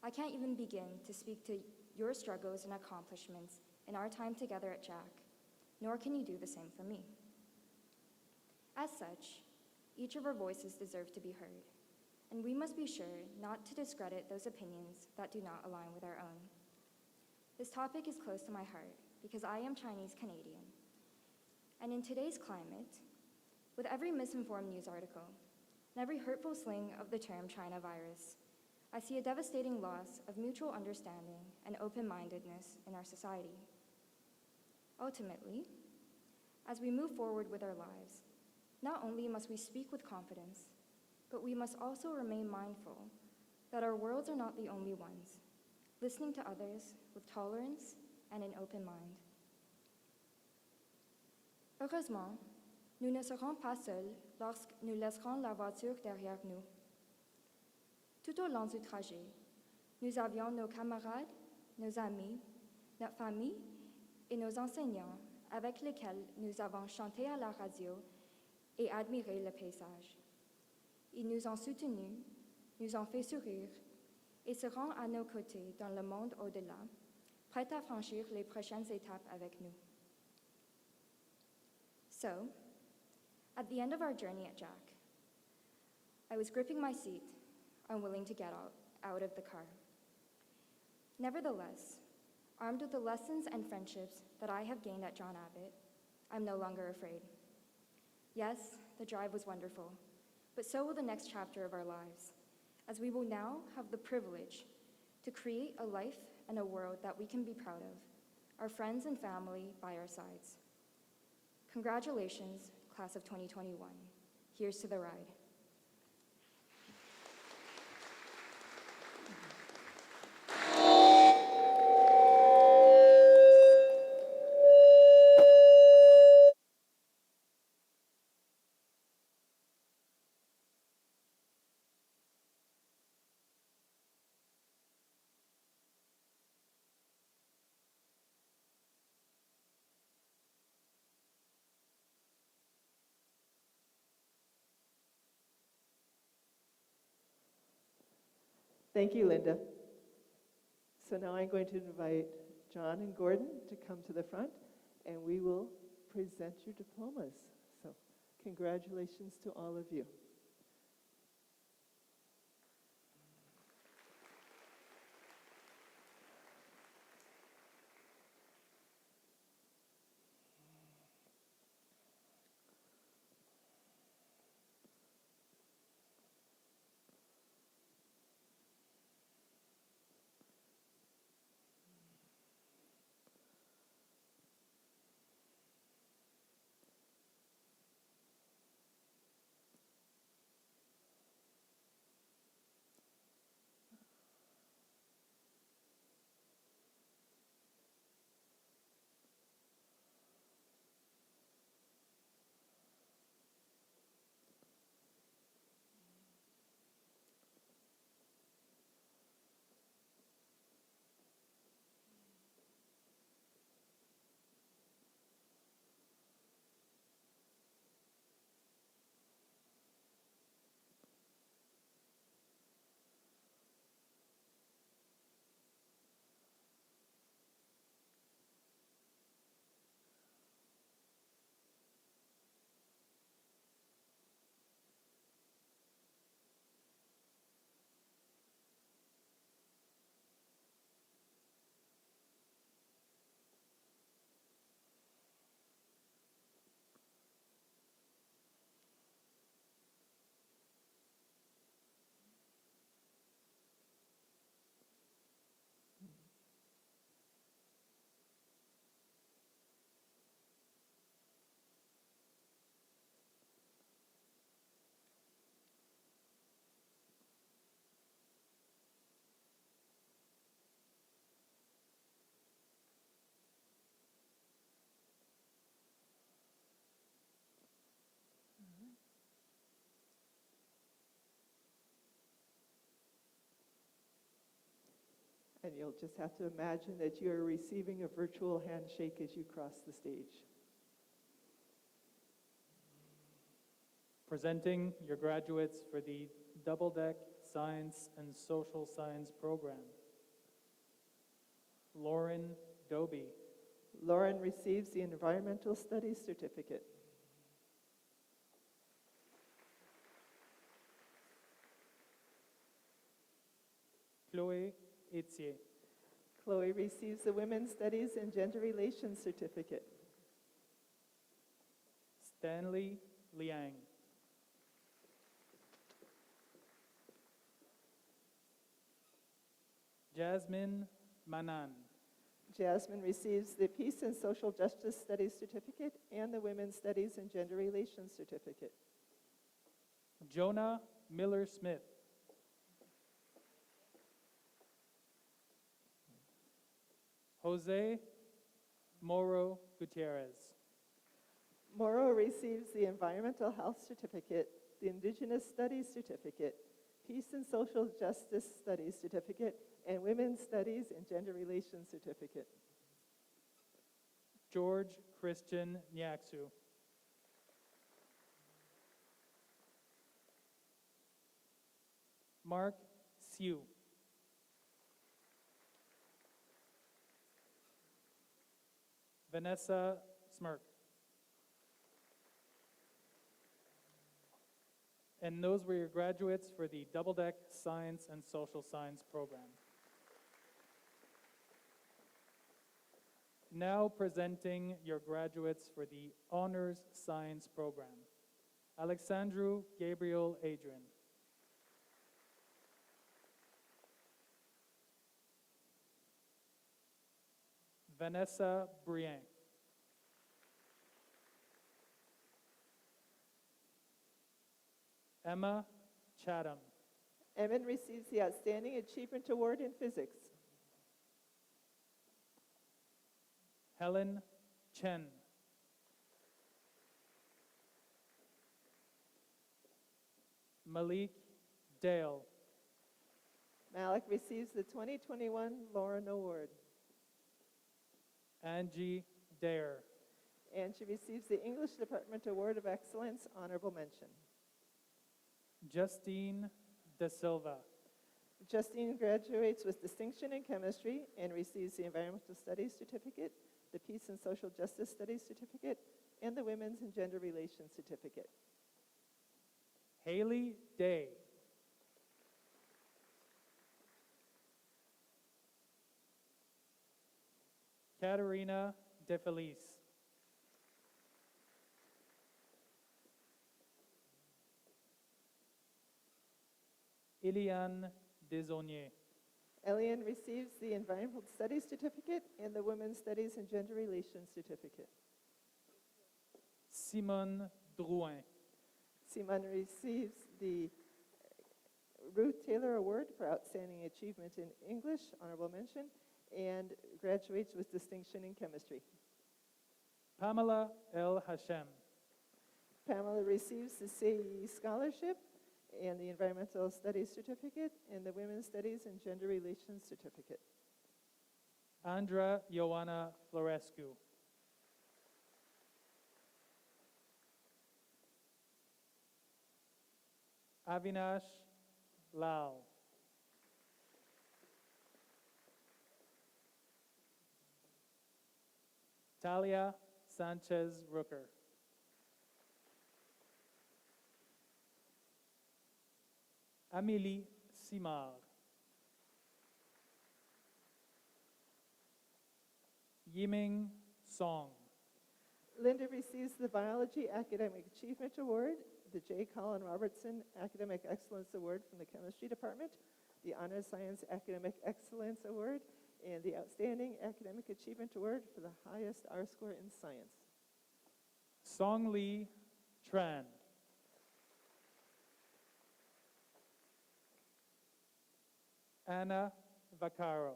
I can't even begin to speak to your struggles and accomplishments in our time together at JAC, nor can you do the same for me. As such, each of our voices deserve to be heard, and we must be sure not to discredit those opinions that do not align with our own. This topic is close to my heart because I am Chinese Canadian. And in today's climate, with every misinformed news article and every hurtful sling of the term China virus, I see a devastating loss of mutual understanding and open-mindedness in our society. Ultimately, as we move forward with our lives, not only must we speak with confidence, but we must also remain mindful that our worlds are not the only ones, listening to others with tolerance and an open mind. Heureusement, nous ne serons pas seuls lorsque nous laisserons la voiture derrière nous. Tout au long du trajet, nous avions nos camarades, nos amis, notre famille et nos enseignants avec lesquels nous avons chanté à la radio et admiré le paysage. Ils nous ont soutenus, nous ont fait sourire et seront à nos côtés dans le monde au-delà, prêts à franchir les prochaines étapes avec nous. So, at the end of our journey at Jack, I was gripping my seat, unwilling to get out of the car. Nevertheless, armed with the lessons and friendships that I have gained at John Abbott, I'm no longer afraid. Yes, the drive was wonderful, but so will the next chapter of our lives, as we will now have the privilege to create a life and a world that we can be proud of, our friends and family by our sides. Congratulations, class of 2021. Here's to the ride. Thank you, Linda. So now I'm going to invite John and Gordon to come to the front, and we will present your diplomas. So congratulations to all of you. And you'll just have to imagine that you are receiving a virtual handshake as you cross the stage. Presenting your graduates for the Double Deck Science and Social Science program. Lauren Doby. Lauren receives the Environmental Studies certificate. Chloé Etier. Chloe receives the Women's Studies and Gender Relations certificate. Stanley Liang. Jasmine Manan. Jasmine receives the Peace and Social Justice Studies Certificate and the Women's Studies and Gender Relations Certificate. Jonah Miller Smith. Jose Moro Gutierrez. Morrow receives the Environmental Health Certificate, the Indigenous Studies Certificate, Peace and Social Justice Studies Certificate, and Women's Studies and Gender Relations Certificate. George Christian Nyaksu. Mark Siu. Vanessa Smirk. And those were your graduates for the Double Deck Science and Social Science program. Now presenting your graduates for the Honors Science program. Alexandru Gabriel Adrian. Vanessa Brien. Emma Chatham. Emin receives the Outstanding Achievement Award in Physics. Helen Chen. Malik Dale. Malik receives the 2021 Lauren Award. Angie Dare. Angie receives the English Department Award of Excellence, Honorable Mention. Justine Da Silva. Justine graduates with distinction in chemistry and receives the Environmental Studies Certificate, the Peace and Social Justice Studies Certificate, and the Women's and Gender Relations Certificate. Haley Day. Katerina DeFelice. Iliane Desaunier. Eliane receives the Environmental Studies Certificate and the Women's Studies and Gender Relations Certificate. Simone Drouin. Simone receives the Ruth Taylor Award for Outstanding Achievement in English, Honorable Mention, and graduates with distinction in chemistry. Pamela El Hashem. Pamela receives the CAE Scholarship and the Environmental Studies Certificate and the Women's Studies and Gender Relations Certificate. Andra Ioana Florescu. Avinash Lal. Talia Sanchez Rooker. Amélie Simard. Yiming Song. Linda receives the Biology Academic Achievement Award, the J. Colin Robertson Academic Excellence Award from the Chemistry Department, the Honor Science Academic Excellence Award, and the Outstanding Academic Achievement Award for the highest R score in science. Song Lee Tran. Anna Vaccaro.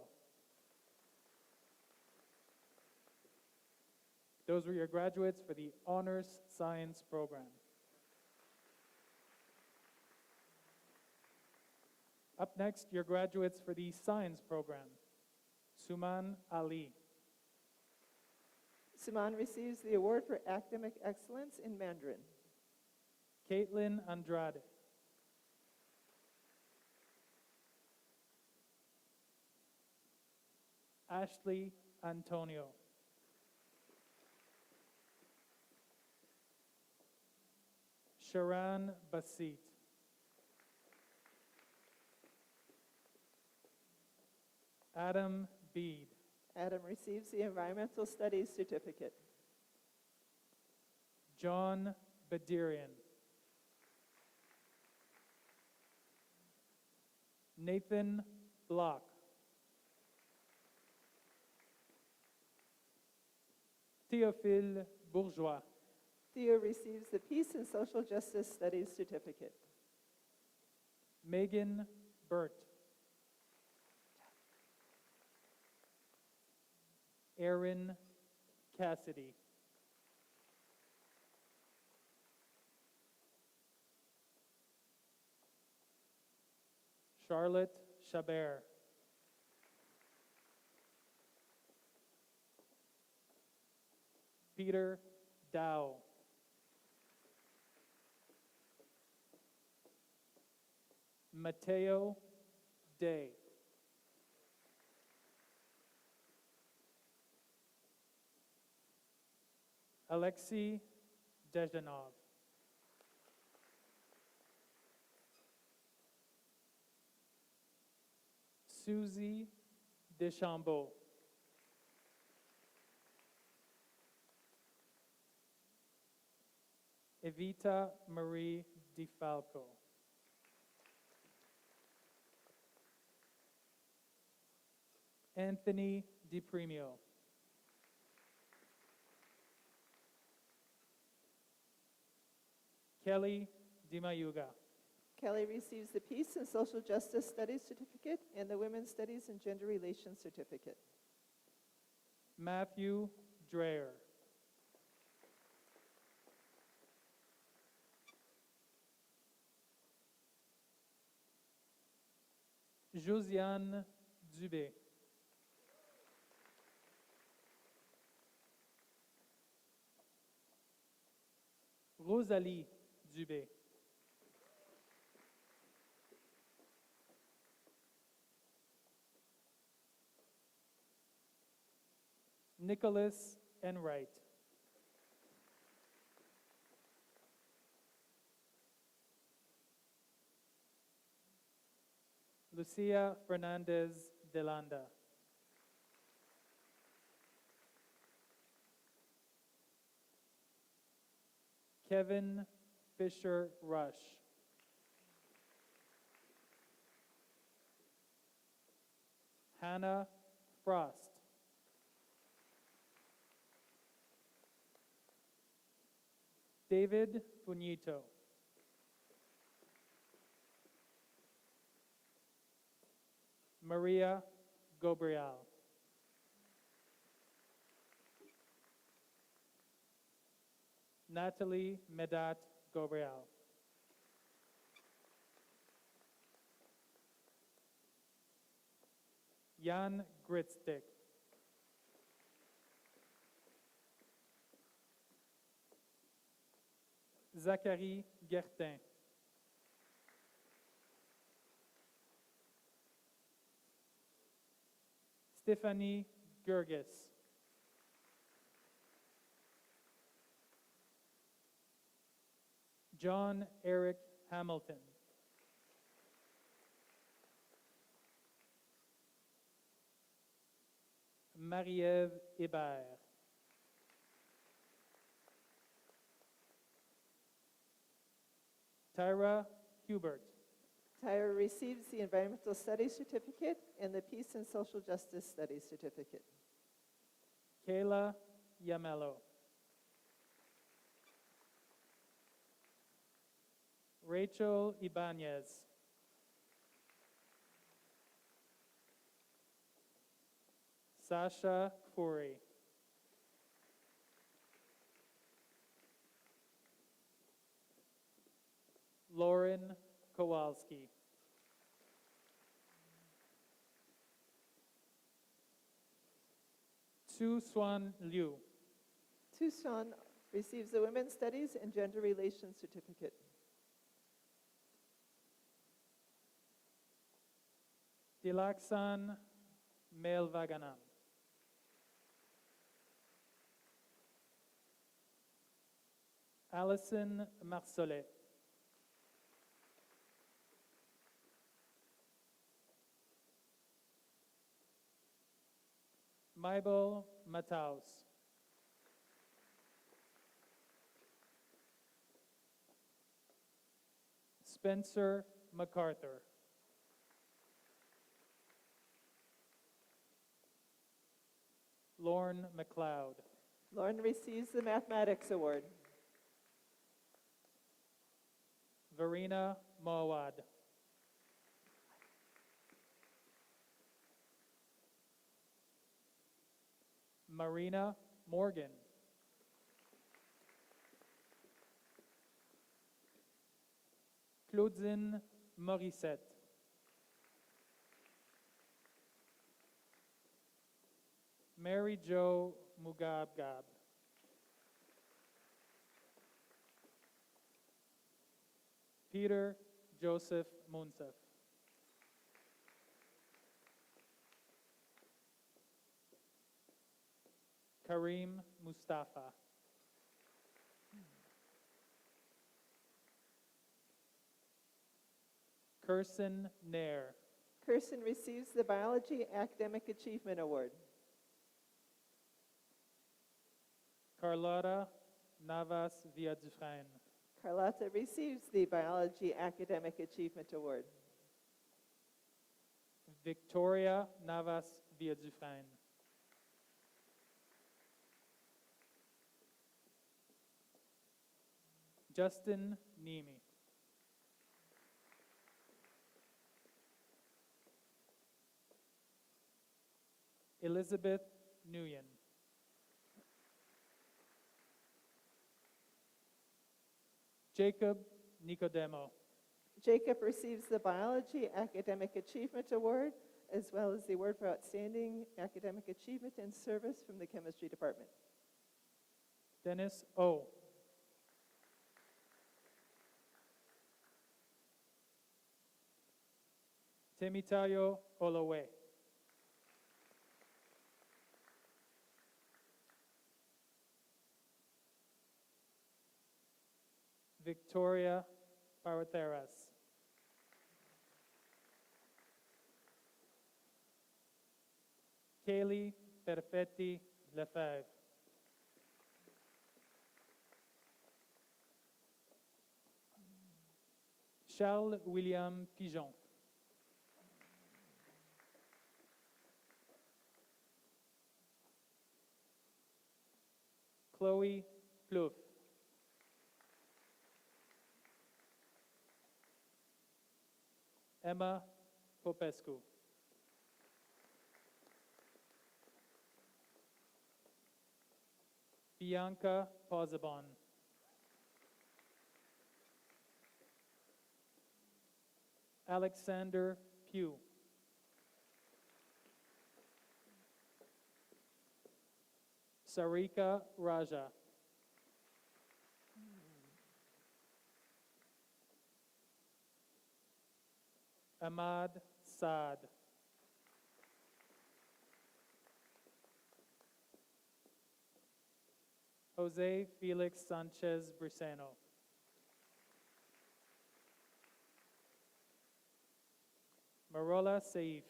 Those were your graduates for the Honors Science program. Up next, your graduates for the Science program. Suman Ali. Suman receives the Award for Academic Excellence in Mandarin. Caitlin Andrade. Ashley Antonio. Sharan Basit. Adam Bede. Adam receives the Environmental Studies Certificate. John Badirian. Nathan Block. Théophile Bourgeois. Theo receives the Peace and Social Justice Studies certificate. Megan Burt. Erin Cassidy. Charlotte Chabert. Peter Dow. Mateo Day. Alexei Dejanov. Susie Deschambault. Evita Marie DiFalco. Anthony DiPremio. Kelly Dimayuga. Kelly receives the Peace and Social Justice Studies certificate and the Women's Studies and Gender Relations certificate. Matthew Dreyer. Josiane Dubé. Rosalie Dubé. Nicholas Enright. Lucia Fernandez de Landa. Kevin Fisher Rush. Hannah Frost. David Funito. Maria Gobriel. Natalie Medat Gobriel. Jan Gritstick. Zachary Gertin. Stéphanie Gurgis. John Eric Hamilton. Marie-Ève Hébert. Tyra Hubert. Tyra receives the Environmental Studies certificate and the Peace and Social Justice Studies certificate. Kayla Yamello. Rachel Ibanez. Sasha Khoury. Lauren Kowalski. Su Swan Liu. Tucson receives the Women's Studies and Gender Relations certificate. Dilaksan Melvaganan. Allison Marsolet. Mybel Mataus. Spencer MacArthur. Lorne McLeod. Lauren receives the Mathematics Award. Verena Mawad. Marina Morgan. Claudine Morissette. Mary Jo Mugabgab. Peter Joseph Munsef. Kareem Mustafa. Kirsten Nair. Kirsten receives the Biology Academic Achievement Award. Carlotta Navas Villadufresne. Carlotta receives the Biology Academic Achievement Award. Victoria Navas Villadufresne. Justin Nemi. Elizabeth Nguyen. Jacob Nicodemo. Jacob receives the Biology Academic Achievement Award, as well as the Award for Outstanding Academic Achievement and Service from the Chemistry Department. Dennis O. Temitayo Olowe. Victoria Partheras. Kaylee Perfetti Lefebvre. Charles William Pigeon. Chloe Plouffe. Emma Popescu. Bianca Posabon. Alexander Pugh. Sarika Raja. Ahmad Saad. Jose Felix Sanchez Briseno. Marola Saif.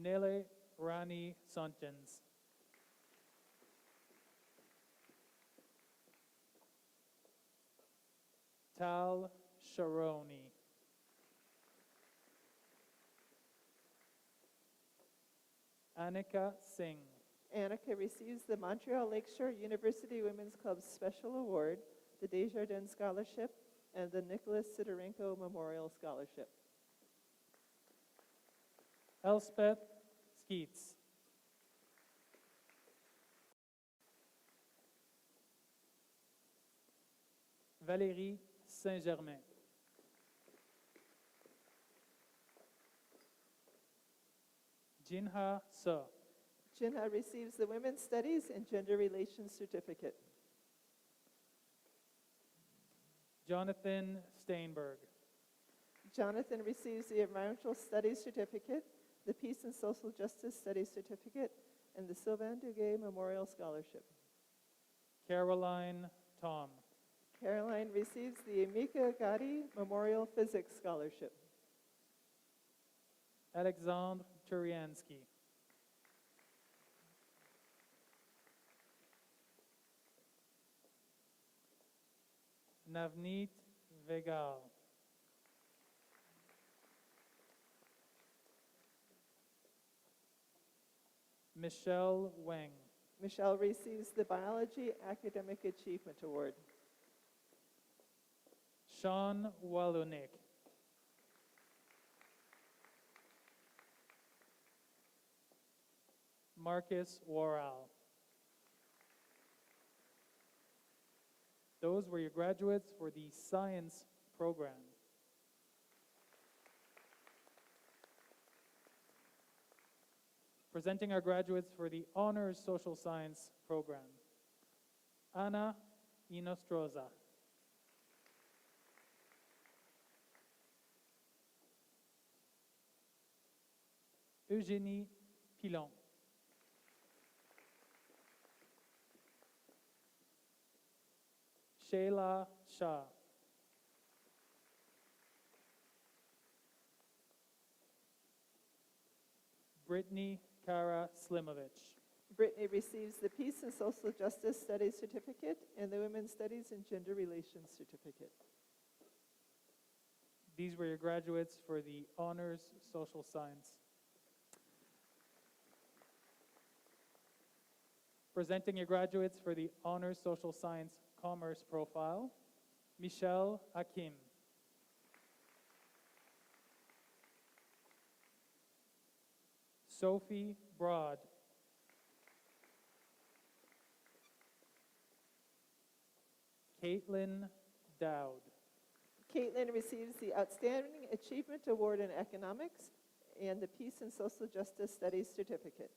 Nele Rani Sontjens. Tal Sharoni. Annika Singh. Annika receives the Montreal Lakeshore University Women's Club Special Award, the Desjardins Scholarship, and the Nicholas Sidorenko Memorial Scholarship. Elspeth Skeets. Valérie Saint-Germain. Jinha So. Jinha receives the Women's Studies and Gender Relations Certificate. Jonathan Steinberg. Jonathan receives the Environmental Studies Certificate, the Peace and Social Justice Studies Certificate, and the Sylvain Duguay Memorial Scholarship. Caroline Tom. Caroline receives the Amika Gadi Memorial Physics Scholarship. Alexandre Turiansky. Navneet Vegal. Michelle Wang. Michelle receives the Biology Academic Achievement Award. Sean Walunik. Marcus Worrell. Those were your graduates for the science program. Presenting our graduates for the honors social science program. Anna Inostroza. Eugénie Pilon. Shayla Shah. Brittany Kara Slimovich. Brittany receives the Peace and Social Justice Studies Certificate and the Women's Studies and Gender Relations Certificate. These were your graduates for the honors social science. Presenting your graduates for the honors social science commerce profile, Michelle Hakim. Sophie Broad. Caitlin Dowd. Caitlin receives the Outstanding Achievement Award in Economics and the Peace and Social Justice Studies Certificate.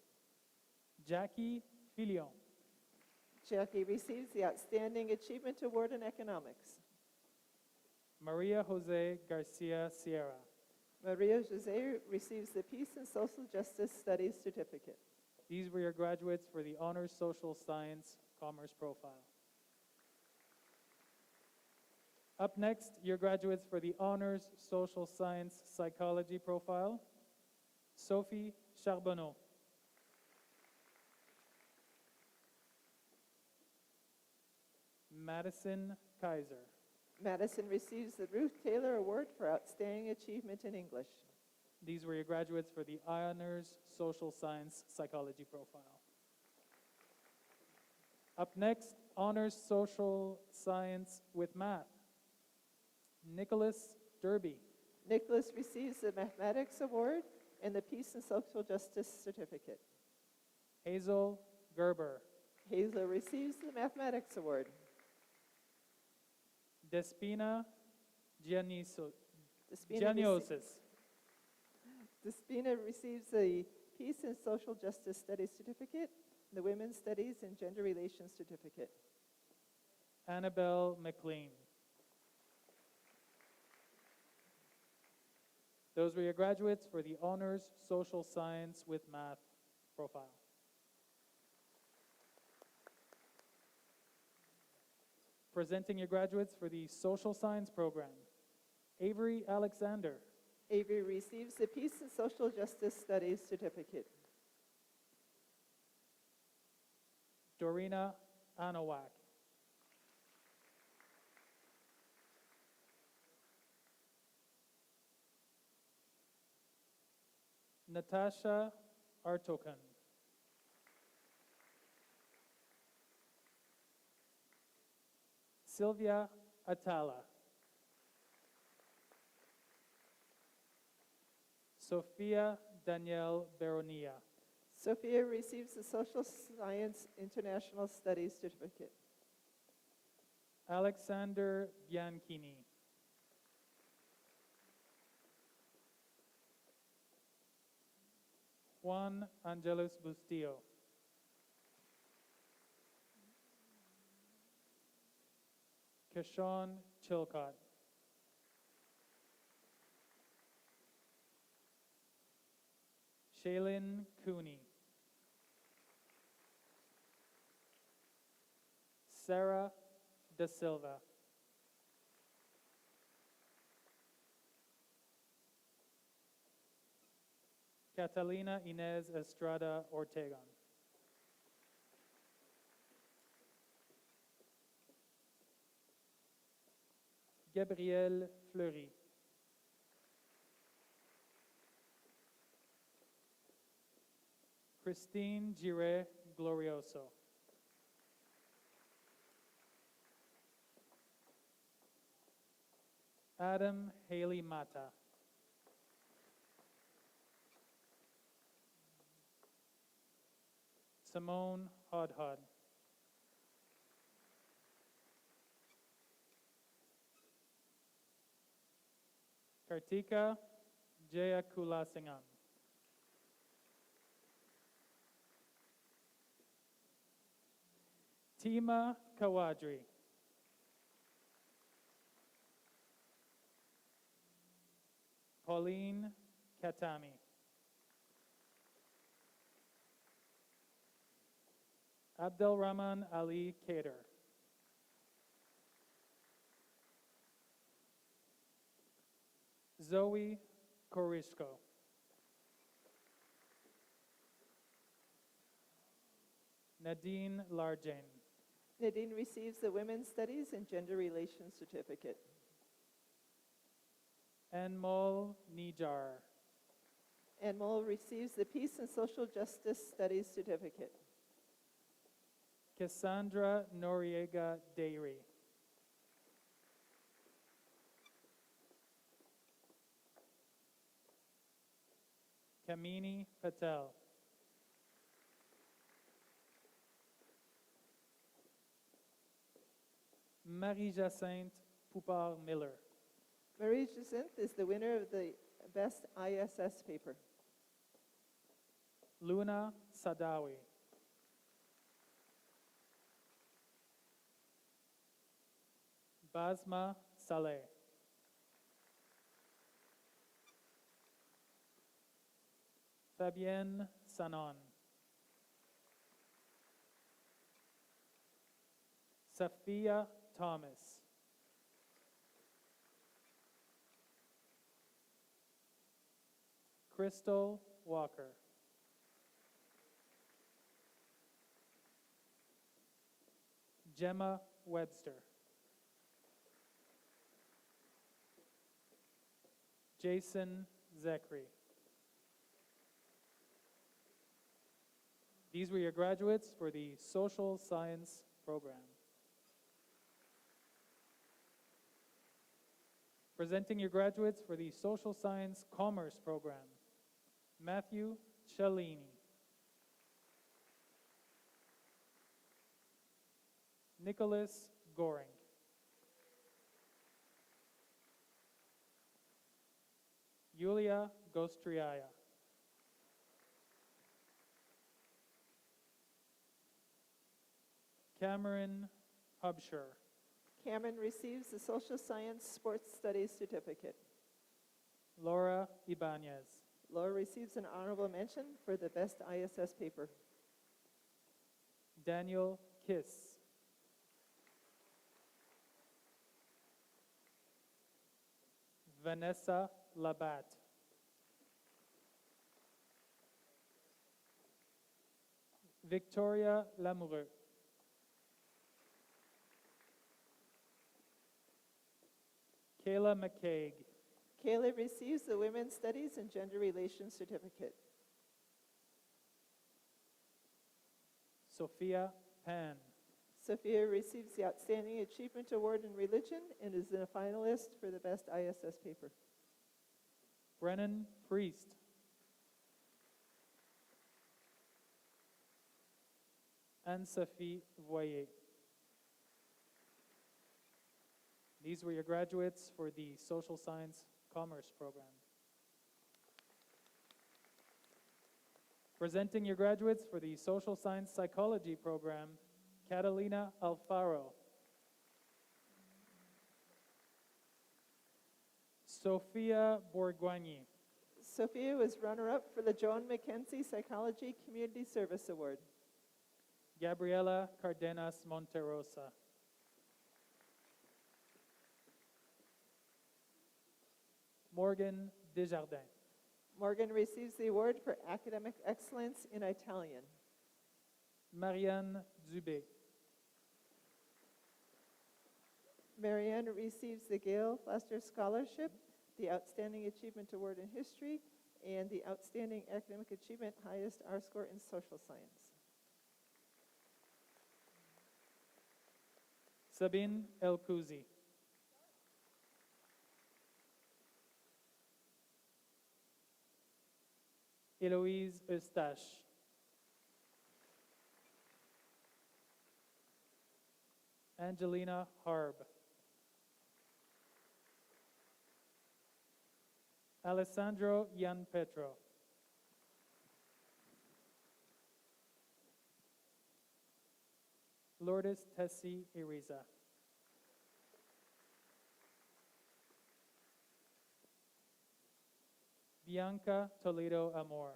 Jackie Filion. Jackie receives the Outstanding Achievement Award in Economics. Maria Jose Garcia Sierra. Maria Jose receives the Peace and Social Justice Studies Certificate. These were your graduates for the honors social science commerce profile. Up next, your graduates for the honors social science psychology profile, Sophie Charbonneau. Madison Kaiser. Madison receives the Ruth Taylor Award for Outstanding Achievement in English. These were your graduates for the honors social science psychology profile. Up next, honors social science with math, Nicholas Derby. Nicholas receives the Mathematics Award and the Peace and Social Justice Certificate. Hazel Gerber. Hazel receives the Mathematics Award. Despina Despina Gianniosis. Despina receives the Peace and Social Justice Studies Certificate, the Women's Studies and Gender Relations Certificate. Annabelle McLean. Those were your graduates for the honors social science with math profile. Presenting your graduates for the social science program, Avery Alexander. Avery receives the Peace and Social Justice Studies Certificate. Dorina Anowak. Natasha Artokan. Sylvia Atala. Sophia Danielle Baronia. Sophia receives the Social Science International Studies Certificate. Alexander Bianchini. Juan Angelus Bustillo. Keshawn Chilcott. Shaylin Cooney. Sarah Da Silva. Catalina Inez Estrada Ortegon. Gabrielle Fleury. Christine Gire Glorioso. Adam Haley Mata. Simone Hodhod. Kartika Jayakulasingham. Tima Kawadri. Pauline Katami. Abdelrahman Ali Kader. Zoe Korishko. Nadine Larjane. Nadine receives the Women's Studies and Gender Relations Certificate. Anmol Nijar. Anmol receives the Peace and Social Justice Studies Certificate. Cassandra Noriega Dairy. Kamini Patel. Marie-Jacinthe Poupard-Miller. Marie-Jacinthe is the winner of the Best ISS paper. Luna Sadawi. Basma Saleh. Fabienne Sanon. Safia Thomas. Crystal Walker. Gemma Webster. Jason Zachary. These were your graduates for the Social Science program. Presenting your graduates for the Social Science Commerce program, Matthew Cellini. Nicholas Goring. Yulia Gostriaya. Cameron Hubsher. Cameron receives the Social Science Sports Studies Certificate. Laura Ibanez. Laura receives an honorable mention for the Best ISS paper. Daniel Kiss. Vanessa Labat. Victoria Lamoureux. Kayla McCaig. Kayla receives the Women's Studies and Gender Relations Certificate. Sophia Pan. Sophia receives the Outstanding Achievement Award in Religion and is a finalist for the Best ISS paper. Brennan Priest. Anne-Sophie Voyer. These were your graduates for the Social Science Commerce program. Presenting your graduates for the Social Science Psychology program, Catalina Alfaro. Sophia Borguigny. Sophia was runner-up for the Joan Mackenzie Psychology Community Service Award. Gabriela Cardenas Monterosa. Morgan Desjardins. Morgan receives the award for Academic Excellence in Italian. Marianne Dubé. Marianne receives the Gail Foster Scholarship, the Outstanding Achievement Award in History, and the Outstanding Academic Achievement, highest R score in social science. Sabine El Kouzi. Eloise Eustache. Angelina Harb. Alessandro Yan Petro. Lourdes Tessie Iriza. Bianca Toledo Amor.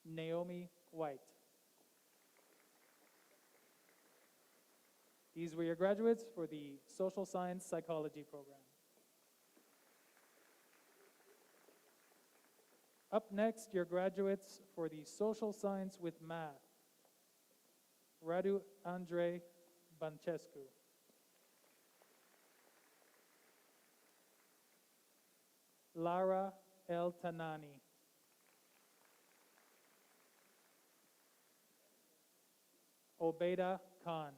Naomi White. These were your graduates for the Social Science Psychology program. Up next, your graduates for the Social Science with Math. Radu Andre Bancescu. Lara El Tanani. Obeda Khan.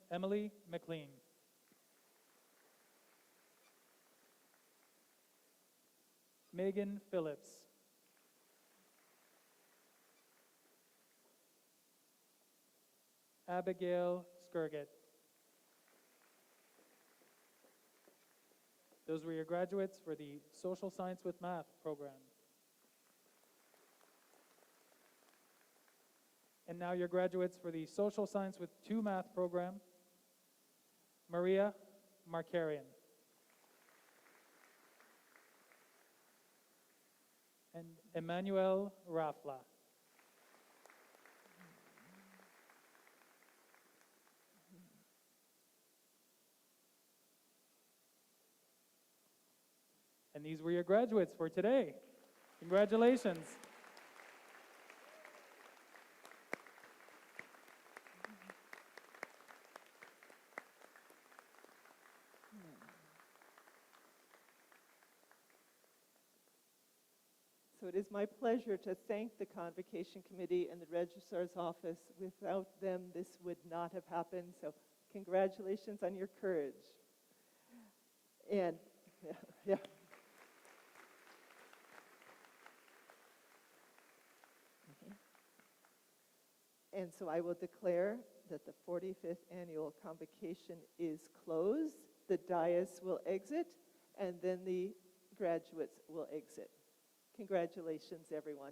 Emily McLean. Megan Phillips. Abigail Skirgit. Those were your graduates for the Social Science with Math program. And now your graduates for the Social Science with 2 Math program. Maria Markarian. And Emmanuel Rafla. And these were your graduates for today. Congratulations. So it is my pleasure to thank the Convocation Committee and the Registrar's Office. Without them, this would not have happened. So congratulations on your courage. And yeah. And so I will declare that the 45th Annual Convocation is closed. The dais will exit, and then the graduates will exit. Congratulations, everyone.